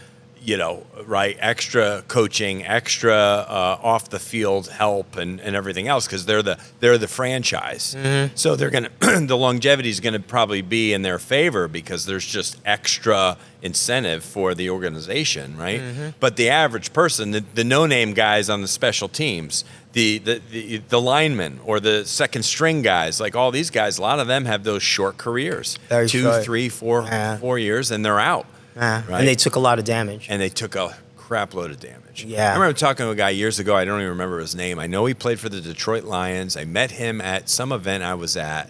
extra coaching, extra off the field help and everything else because they're the franchise. So they're gonna the longevity is gonna probably be in their favor because there's just extra incentive for the organization, right? But the average person, the no-name guys on the special teams, the linemen or the second string guys, like all these guys, a lot of them have those short careers, Very 2, short. 3, 4, Yeah. 4 years, and they're out. Right? And they took a lot of damage. And they took a crap load of damage. Yeah. I remember talking to a guy years ago. I don't even remember his name. I know he played for the Detroit Lions. I met him at some event I was at.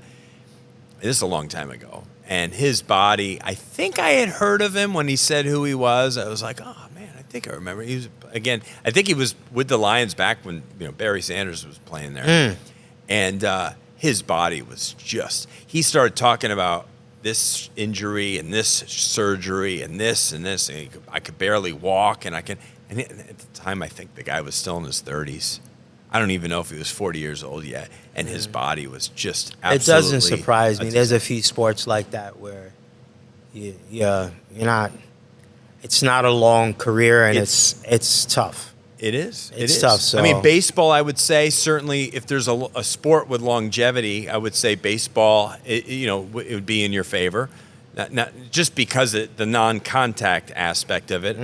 This is a long time ago. And his body, I think I had heard of him when he said who he was. I was like, oh, man, I think I remember. He was, again, I think he was with the Lions back when Barry Sanders was playing there. And his body was just, he started talking about this injury and this surgery and this and this. And I could barely walk. And at the time, I think the guy was still in his 30s. I don't even know if he was 40 years old yet. And his body was just absolutely. It doesn't surprise me. There's a few sports like that where you're not, it's not a long career and it's tough. It is. It's tough. So I mean, baseball, I would say, certainly if there's a sport with longevity, I would say baseball, it would be in your favor. Not just because of the non-contact aspect of it.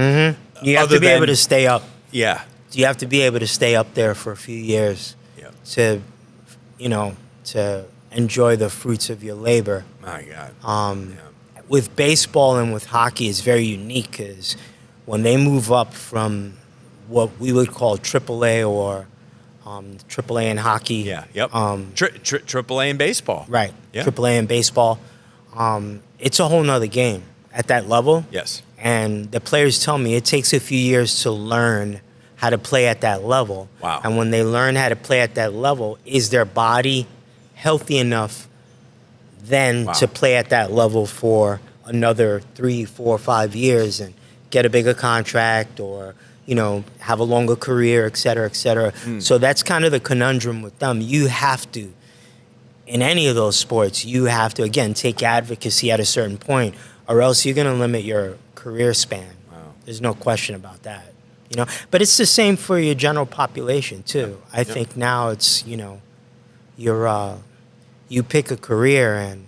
You have to be able to stay up. Yeah. You have to be able to stay up there for a few years to enjoy the fruits of your labor. My God. With baseball and with hockey, it's very unique because when they move up from what we would call AAA or AAA in hockey. Yeah. Yep. AAA in baseball. Right. Yeah. AAA in baseball. It's a whole nother game at that level. Yes. And the players tell me it takes a few years to learn how to play at that level. Wow. And when they learn how to play at that level, is their body healthy enough then Wow. to play at that level for another 3, 4, 5 years and get a bigger contract or, have a longer career, et cetera, et cetera. So that's kind of the conundrum with them. You have to, in any of those sports, you have to, again, take advocacy at a certain point, or else you're going to limit your career span. Wow. There's no question about that. But it's the same for your general population too. I think now it's, you pick a career and,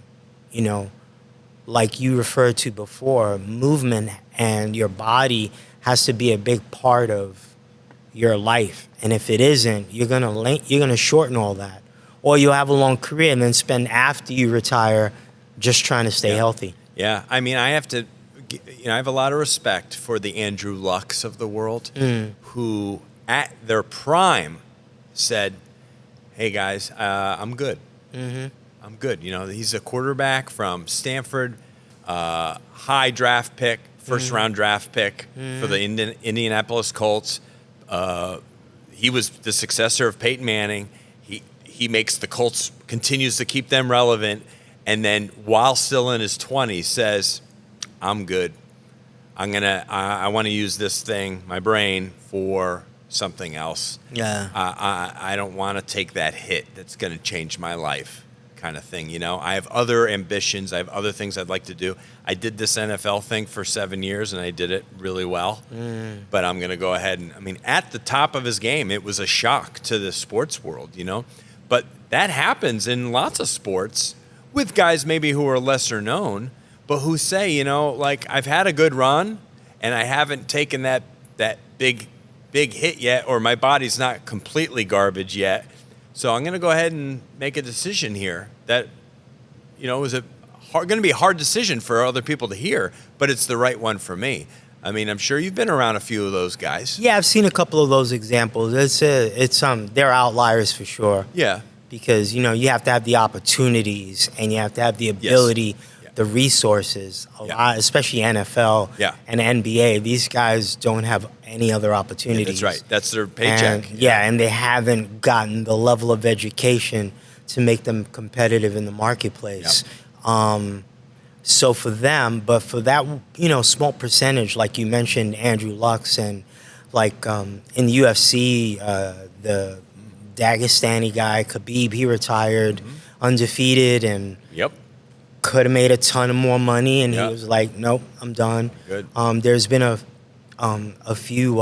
like you referred to before, movement and your body has to be a big part of your life. And if it isn't, you're gonna shorten all that. Or you'll have a long career and then spend after you retire just trying to stay healthy. Yeah, I mean, I have a lot of respect for the Andrew Lucks of the world who, at their prime, said, hey, guys, I'm good. Mm-hmm. I'm good. He's a quarterback from Stanford, high draft pick, first-round draft pick for the Indianapolis Colts. He was the successor of Peyton Manning. He makes the Colts, continues to keep them relevant, and then while still in his 20s says, I'm good. I want to use this thing, my brain, for something else. Yeah. I don't want to take that hit that's going to change my life, kind of thing. I have other ambitions. I have other things I'd like to do. I did this NFL thing for 7 years, and I did it really well. But I'm going to go ahead and, at the top of his game, it was a shock to the sports world, But that happens in lots of sports with guys maybe who are lesser known, but who say, I've had a good run, and I haven't taken that big hit yet, or my body's not completely garbage yet. So I'm going to go ahead and make a decision here that, is going to be a hard decision for other people to hear, but it's the right one for me. I'm sure you've been around a few of those guys. Yeah, I've seen a couple of those examples. They're outliers for sure. Yeah. Because, you have to have the opportunities and you have to have the ability, the resources, a lot, especially NFL and NBA. These guys don't have any other opportunities. That's right. That's their paycheck. And they haven't gotten the level of education to make them competitive in the marketplace. So for them, but for that, small percentage, like you mentioned, Andrew Lucks, and like in the UFC, the Dagestani guy, Khabib, he retired undefeated and could have made a ton of more money, and he was like, nope, I'm done. Good. There's been a few,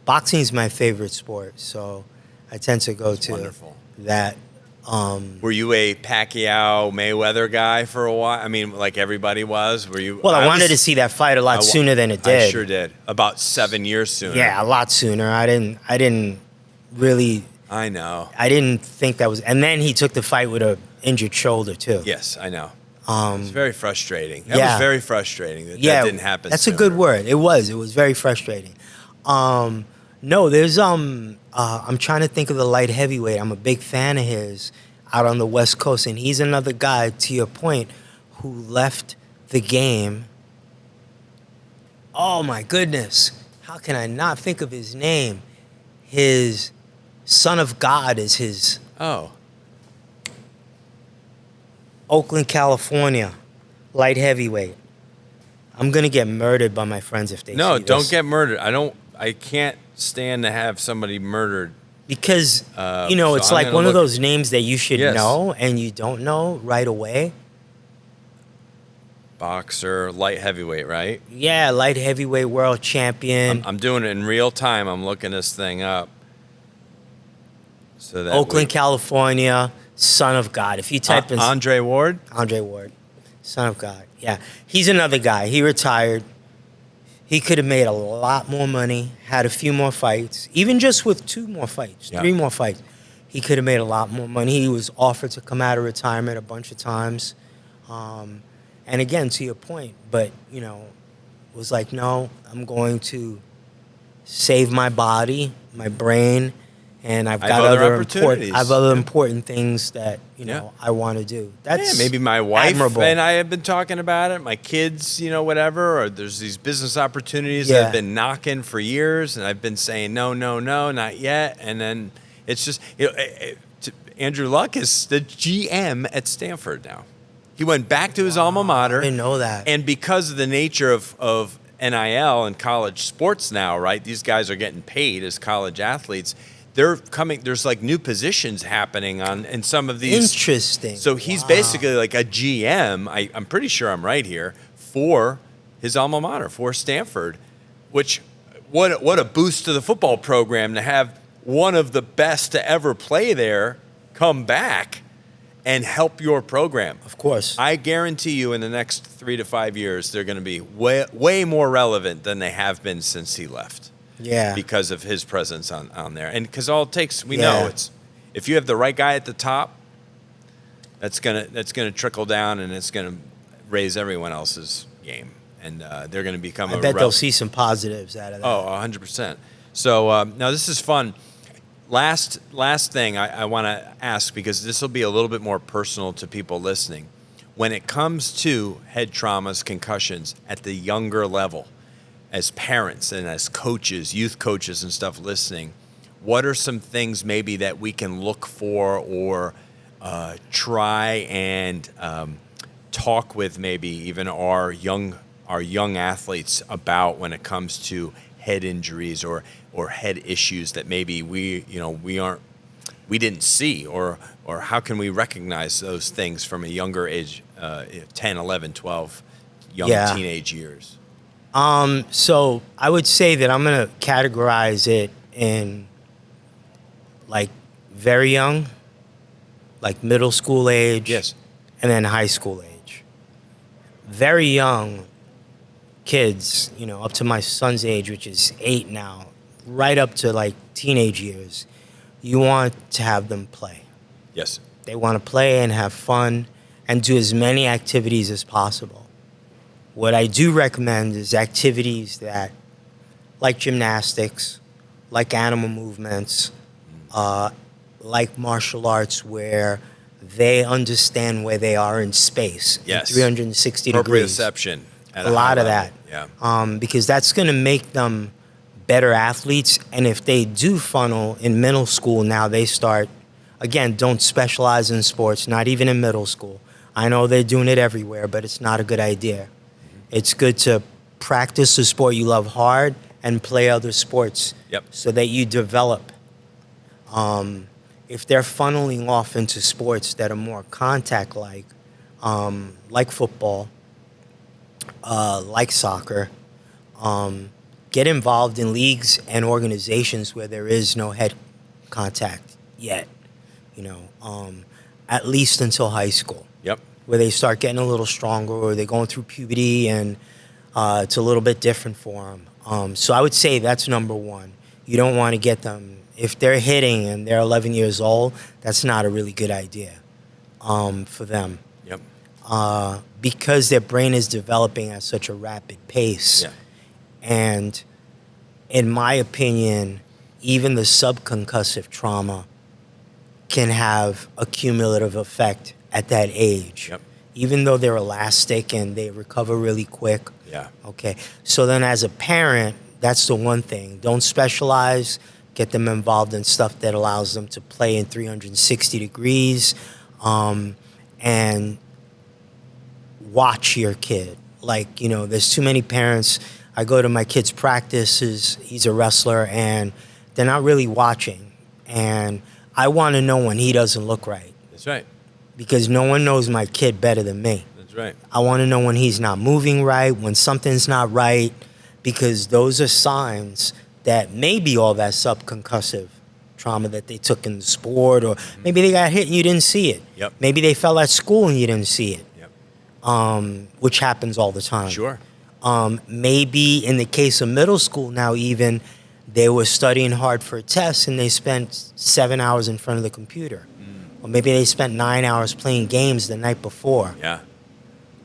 boxing's my favorite sport, so I tend to go to that. Were you a Pacquiao Mayweather guy for a while? Like everybody was. Were you? Well, I wanted to see that fight a lot sooner than it did. I sure did. About 7 years sooner. Yeah, a lot sooner. I didn't really. I know. I didn't think that was. And then he took the fight with a injured shoulder too. Yes, I know. It was very frustrating. That was very frustrating that didn't happen. That's sooner. a good word. It was very frustrating. No, there's I'm trying to think of the light heavyweight. I'm a big fan of his out on the West Coast, and he's another guy, to your point, who left the game. Oh my goodness. How can I not think of his name? His Son of God is his. Oh. Oakland, California, light heavyweight. I'm gonna get murdered by my friends if they see this. No, don't get murdered. I can't stand to have somebody murdered. Because, so it's I'm like gonna one of look- those names that you should know and you don't know right away. Boxer, light heavyweight, right? Yeah, light heavyweight world champion. I'm doing it in real time. I'm looking this thing up. So that Oakland, California, Son of God. If you type in Andre Ward? Andre Ward, Son of God. Yeah, he's another guy. He retired. He could have made a lot more money, had a few more fights, even just with 2 more fights, 3 more fights. He could have made a lot more money. He was offered to come out of retirement a bunch of times. And again, to your point, but, was like, no, I'm going to save my body, my brain, and I've I got have other other opportunities. important things that I want to do. That's maybe my wife admirable. and I have been talking about it. My kids, whatever. Or there's these business opportunities that Yeah. have been knocking for years, and I've been saying no, not yet. And then it's just Andrew Luck is the GM at Stanford now. He went back to his alma mater. I didn't know that. And because of the nature of NIL and college sports now, right? These guys are getting paid as college athletes. They're coming. There's like new positions happening in some of these. Interesting. So he's basically like a GM. I'm pretty sure I'm right here for his alma mater, for Stanford. Which what a boost to the football program to have one of the best to ever play there come back and help your program. Of course. I guarantee you in the next 3 to 5 years, they're going to be way more relevant than they have been since he left. Yeah. Because of his presence on there. And because all it takes, we know it's, if you have the right guy at the top, that's gonna trickle down and it's going to raise everyone else's game. And they're going to become I bet they'll see some positives out of that. Oh, 100%. So now this is fun. Last thing I want to ask, because this will be a little bit more personal to people listening. When it comes to head traumas, concussions at the younger level, as parents and as coaches, youth coaches and stuff listening, what are some things maybe that we can look for or try and talk with maybe even our young athletes about when it comes to head injuries or head issues that maybe we didn't see, or how can we recognize those things from a younger age, 10, 11, 12, young teenage years? So I would say that I'm going to categorize it in like very young, like middle school age, Yes, and then high school age. Very young kids, up to my son's age, which is 8 now, right up to like teenage years, you want to have them play. yes, They want to play and have fun and do as many activities as possible. What I do recommend is activities that, like gymnastics, like animal movements, like martial arts, where they understand where they are in space, yes. in 360 degrees. Proprioception. At A lot high of level. that. Yeah. Because that's going to make them better athletes. And if they do funnel in middle school, now they start, again, don't specialize in sports, not even in middle school. I know they're doing it everywhere, but it's not a good idea. It's good to practice the sport you love hard and play other sports so that you develop. If they're funneling off into sports that are more contact-like, like football, like soccer, get involved in leagues and organizations where there is no head contact yet, at least until high school. Yep. Where they start getting a little stronger, or they're going through puberty and it's a little bit different for them. So I would say that's number one. You don't want to get them, if they're hitting and they're 11 years old, that's not a really good idea for them. Yep. Because their brain is developing at such a rapid pace. Yeah. And in my opinion, even the subconcussive trauma can have a cumulative effect at that age. Yep. Even though they're elastic and they recover really quick. Yeah. Okay. So then as a parent, that's the one thing. Don't specialize. Get them involved in stuff that allows them to play in 360 degrees. And watch your kid. Like, there's too many parents. I go to my kid's practices. He's a wrestler, and they're not really watching. And I want to know when he doesn't look right. That's right. Because no one knows my kid better than me. That's right. I want to know when he's not moving right, when something's not right, because those are signs that maybe all that subconcussive trauma that they took in the sport, or maybe they got hit and you didn't see it. Yep. Maybe they fell at school and you didn't see it. Yep. Which happens all the time. Sure. Maybe in the case of middle school now, even they were studying hard for a test and they spent 7 hours in front of the computer. Or maybe they spent 9 hours playing games the night before. Yeah.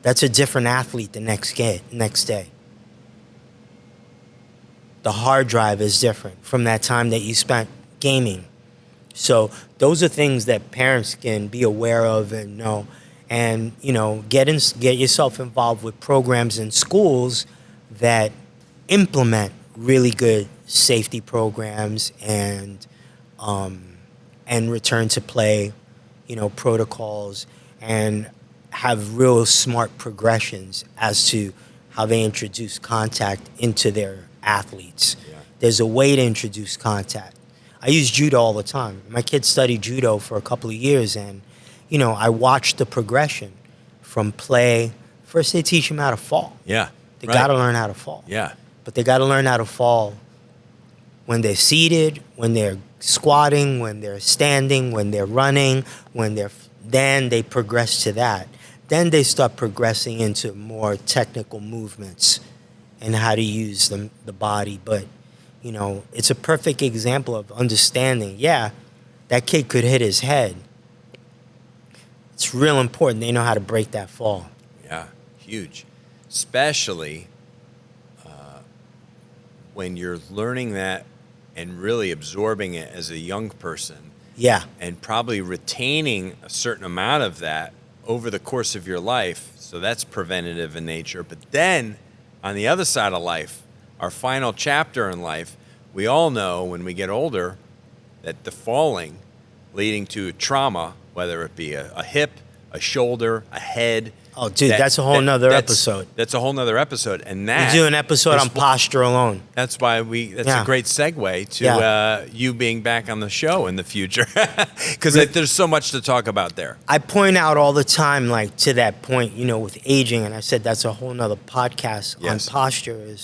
That's a different athlete the next day. The hard drive is different from that time that you spent gaming. So those are things that parents can be aware of and know. And, get yourself involved with programs in schools that implement really good safety programs and return to play, protocols, and have real smart progressions as to how they introduce contact into their athletes. Yeah. There's a way to introduce contact. I use judo all the time. My kids studied judo for a couple of years, and, I watched the progression from play. First, they teach them how to fall. Yeah. They right. got to learn how to fall. Yeah. But they got to learn how to fall when they're seated, when they're squatting, when they're standing, when they're running, then they progress to that. Then they start progressing into more technical movements and how to use the body. But, it's a perfect example of understanding, that kid could hit his head. It's real important they know how to break that fall. Yeah, huge. Especially when you're learning that and really absorbing it as a young person. Yeah. And probably retaining a certain amount of that over the course of your life. So that's preventative in nature. But then on the other side of life, our final chapter in life, we all know when we get older that the falling leading to trauma, whether it be a hip, a shoulder, a head. Oh, dude, that's a whole nother episode. That's a whole nother episode. And that we do an episode on posture alone. That's why that's a great segue to you being back on the show in the future. Because there's so much to talk about there. I point out all the time, like, to that point, with aging, and I said that's a whole nother podcast on posture,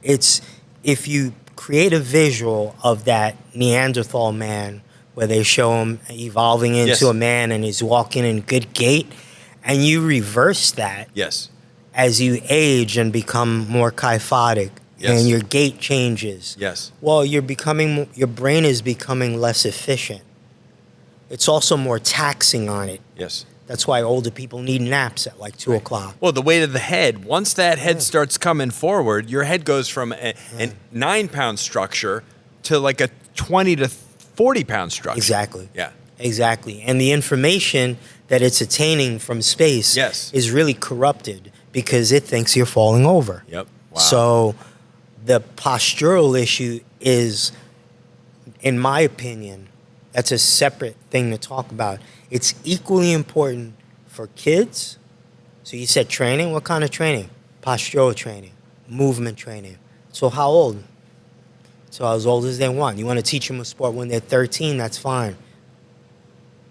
it's if you create a visual of that Neanderthal man where they show him evolving into a man and he's walking in good gait, and you reverse that as you age and become more kyphotic and your gait changes. Well, your brain is becoming less efficient. It's also more taxing on it. That's why older people need naps at like 2 o'clock. Well, the weight of the head, once that head starts coming forward, your head goes from a 9-pound structure to like a 20 to 40-pound structure. Exactly. Yeah. Exactly. And the information that it's attaining from space is really corrupted because it thinks you're falling over. Wow. So the postural issue is, in my opinion, that's a separate thing to talk about. It's equally important for kids. So you said training. What kind of training? Postural training, movement training. So how old? So as old as they want. You want to teach them a sport when they're 13, that's fine.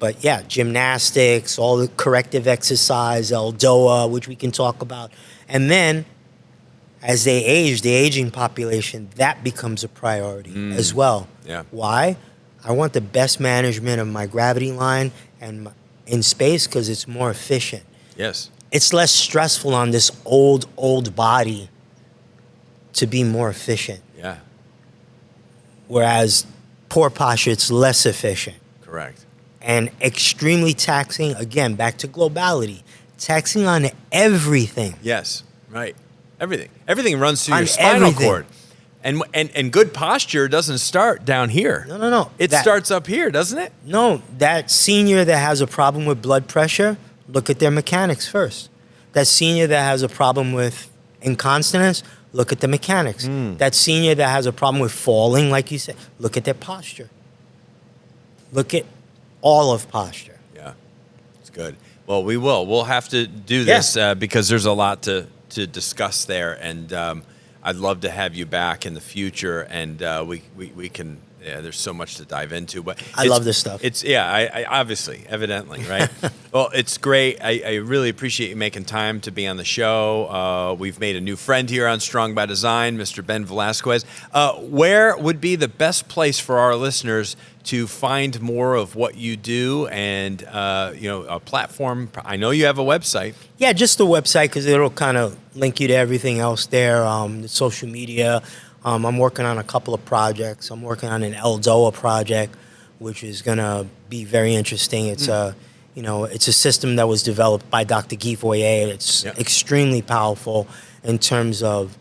But gymnastics, all the corrective exercise, Eldoa, which we can talk about. And then as they age, the aging population, that becomes a priority as well. Why? I want the best management of my gravity line and in space because it's more efficient. It's less stressful on this old body to be more efficient. Whereas poor posture, it's less efficient. Correct. And extremely taxing, again, back to globality, taxing on everything. Right. Everything runs through your spinal cord. And good posture doesn't start down here. No. It starts up here, doesn't it? No, that senior that has a problem with blood pressure, look at their mechanics first. That senior that has a problem with incontinence, look at the mechanics. That senior that has a problem with falling, like you said, look at their posture. Look at all of posture. It's good. Well, we'll have to do this because there's a lot to discuss there, and I'd love to have you back in the future, and we can. There's so much to dive into, but I love this stuff. I obviously, evidently, right? Well, it's great. I really appreciate you making time to be on the show. We've made a new friend here on Strong by Design, Mr. Ben Velazquez. Where would be the best place for our listeners to find more of what you do and a platform? I know you have a website. Yeah, just the website because it'll kind of link you to everything else there. The social media. I'm working on a couple of projects. I'm working on an Eldoa project, which is going to be very interesting. It's it's a system that was developed by Dr. Guy Voyer. It's extremely powerful in terms of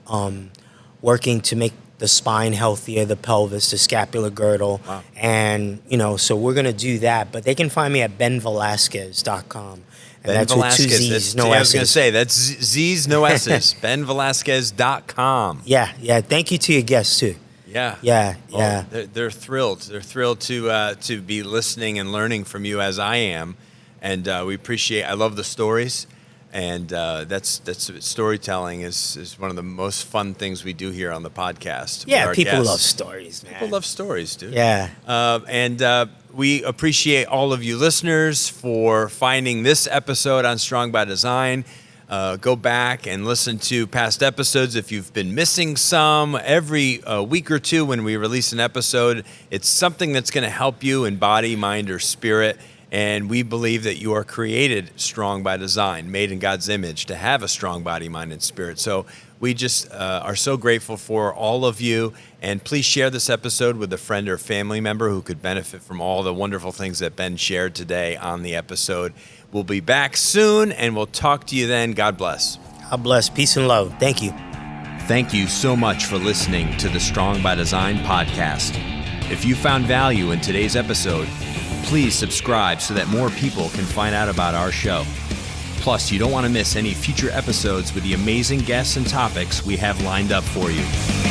working to make the spine healthier, the pelvis, the scapular girdle. Wow. And, so we're going to do that. But they can find me at benvelazquez.com. And Ben that's with two Velazquez. Z's, no I was S's. going to say, that's Z's, no S's. benvelazquez.com. Yeah. Thank you to your guests, too. Yeah. Yeah. They're thrilled. They're thrilled to be listening and learning from you as I am. And we appreciate, I love the stories. And that's storytelling is one of the most fun things we do here on the podcast. Yeah, people love stories, man. People love stories, dude. Yeah. And we appreciate all of you listeners for finding this episode on Strong by Design. Go back and listen to past episodes if you've been missing some. Every week or two when we release an episode, it's something that's going to help you in body, mind, or spirit. And we believe that you are created strong by design, made in God's image to have a strong body, mind, and spirit. So we just are so grateful for all of you. And please share this episode with a friend or family member who could benefit from all the wonderful things that Ben shared today on the episode. We'll be back soon, and we'll talk to you then. God bless. God bless. Peace and love. Thank you. Thank you so much for listening to the Strong by Design podcast. If you found value in today's episode, please subscribe so that more people can find out about our show. Plus, you don't want to miss any future episodes with the amazing guests and topics we have lined up for you.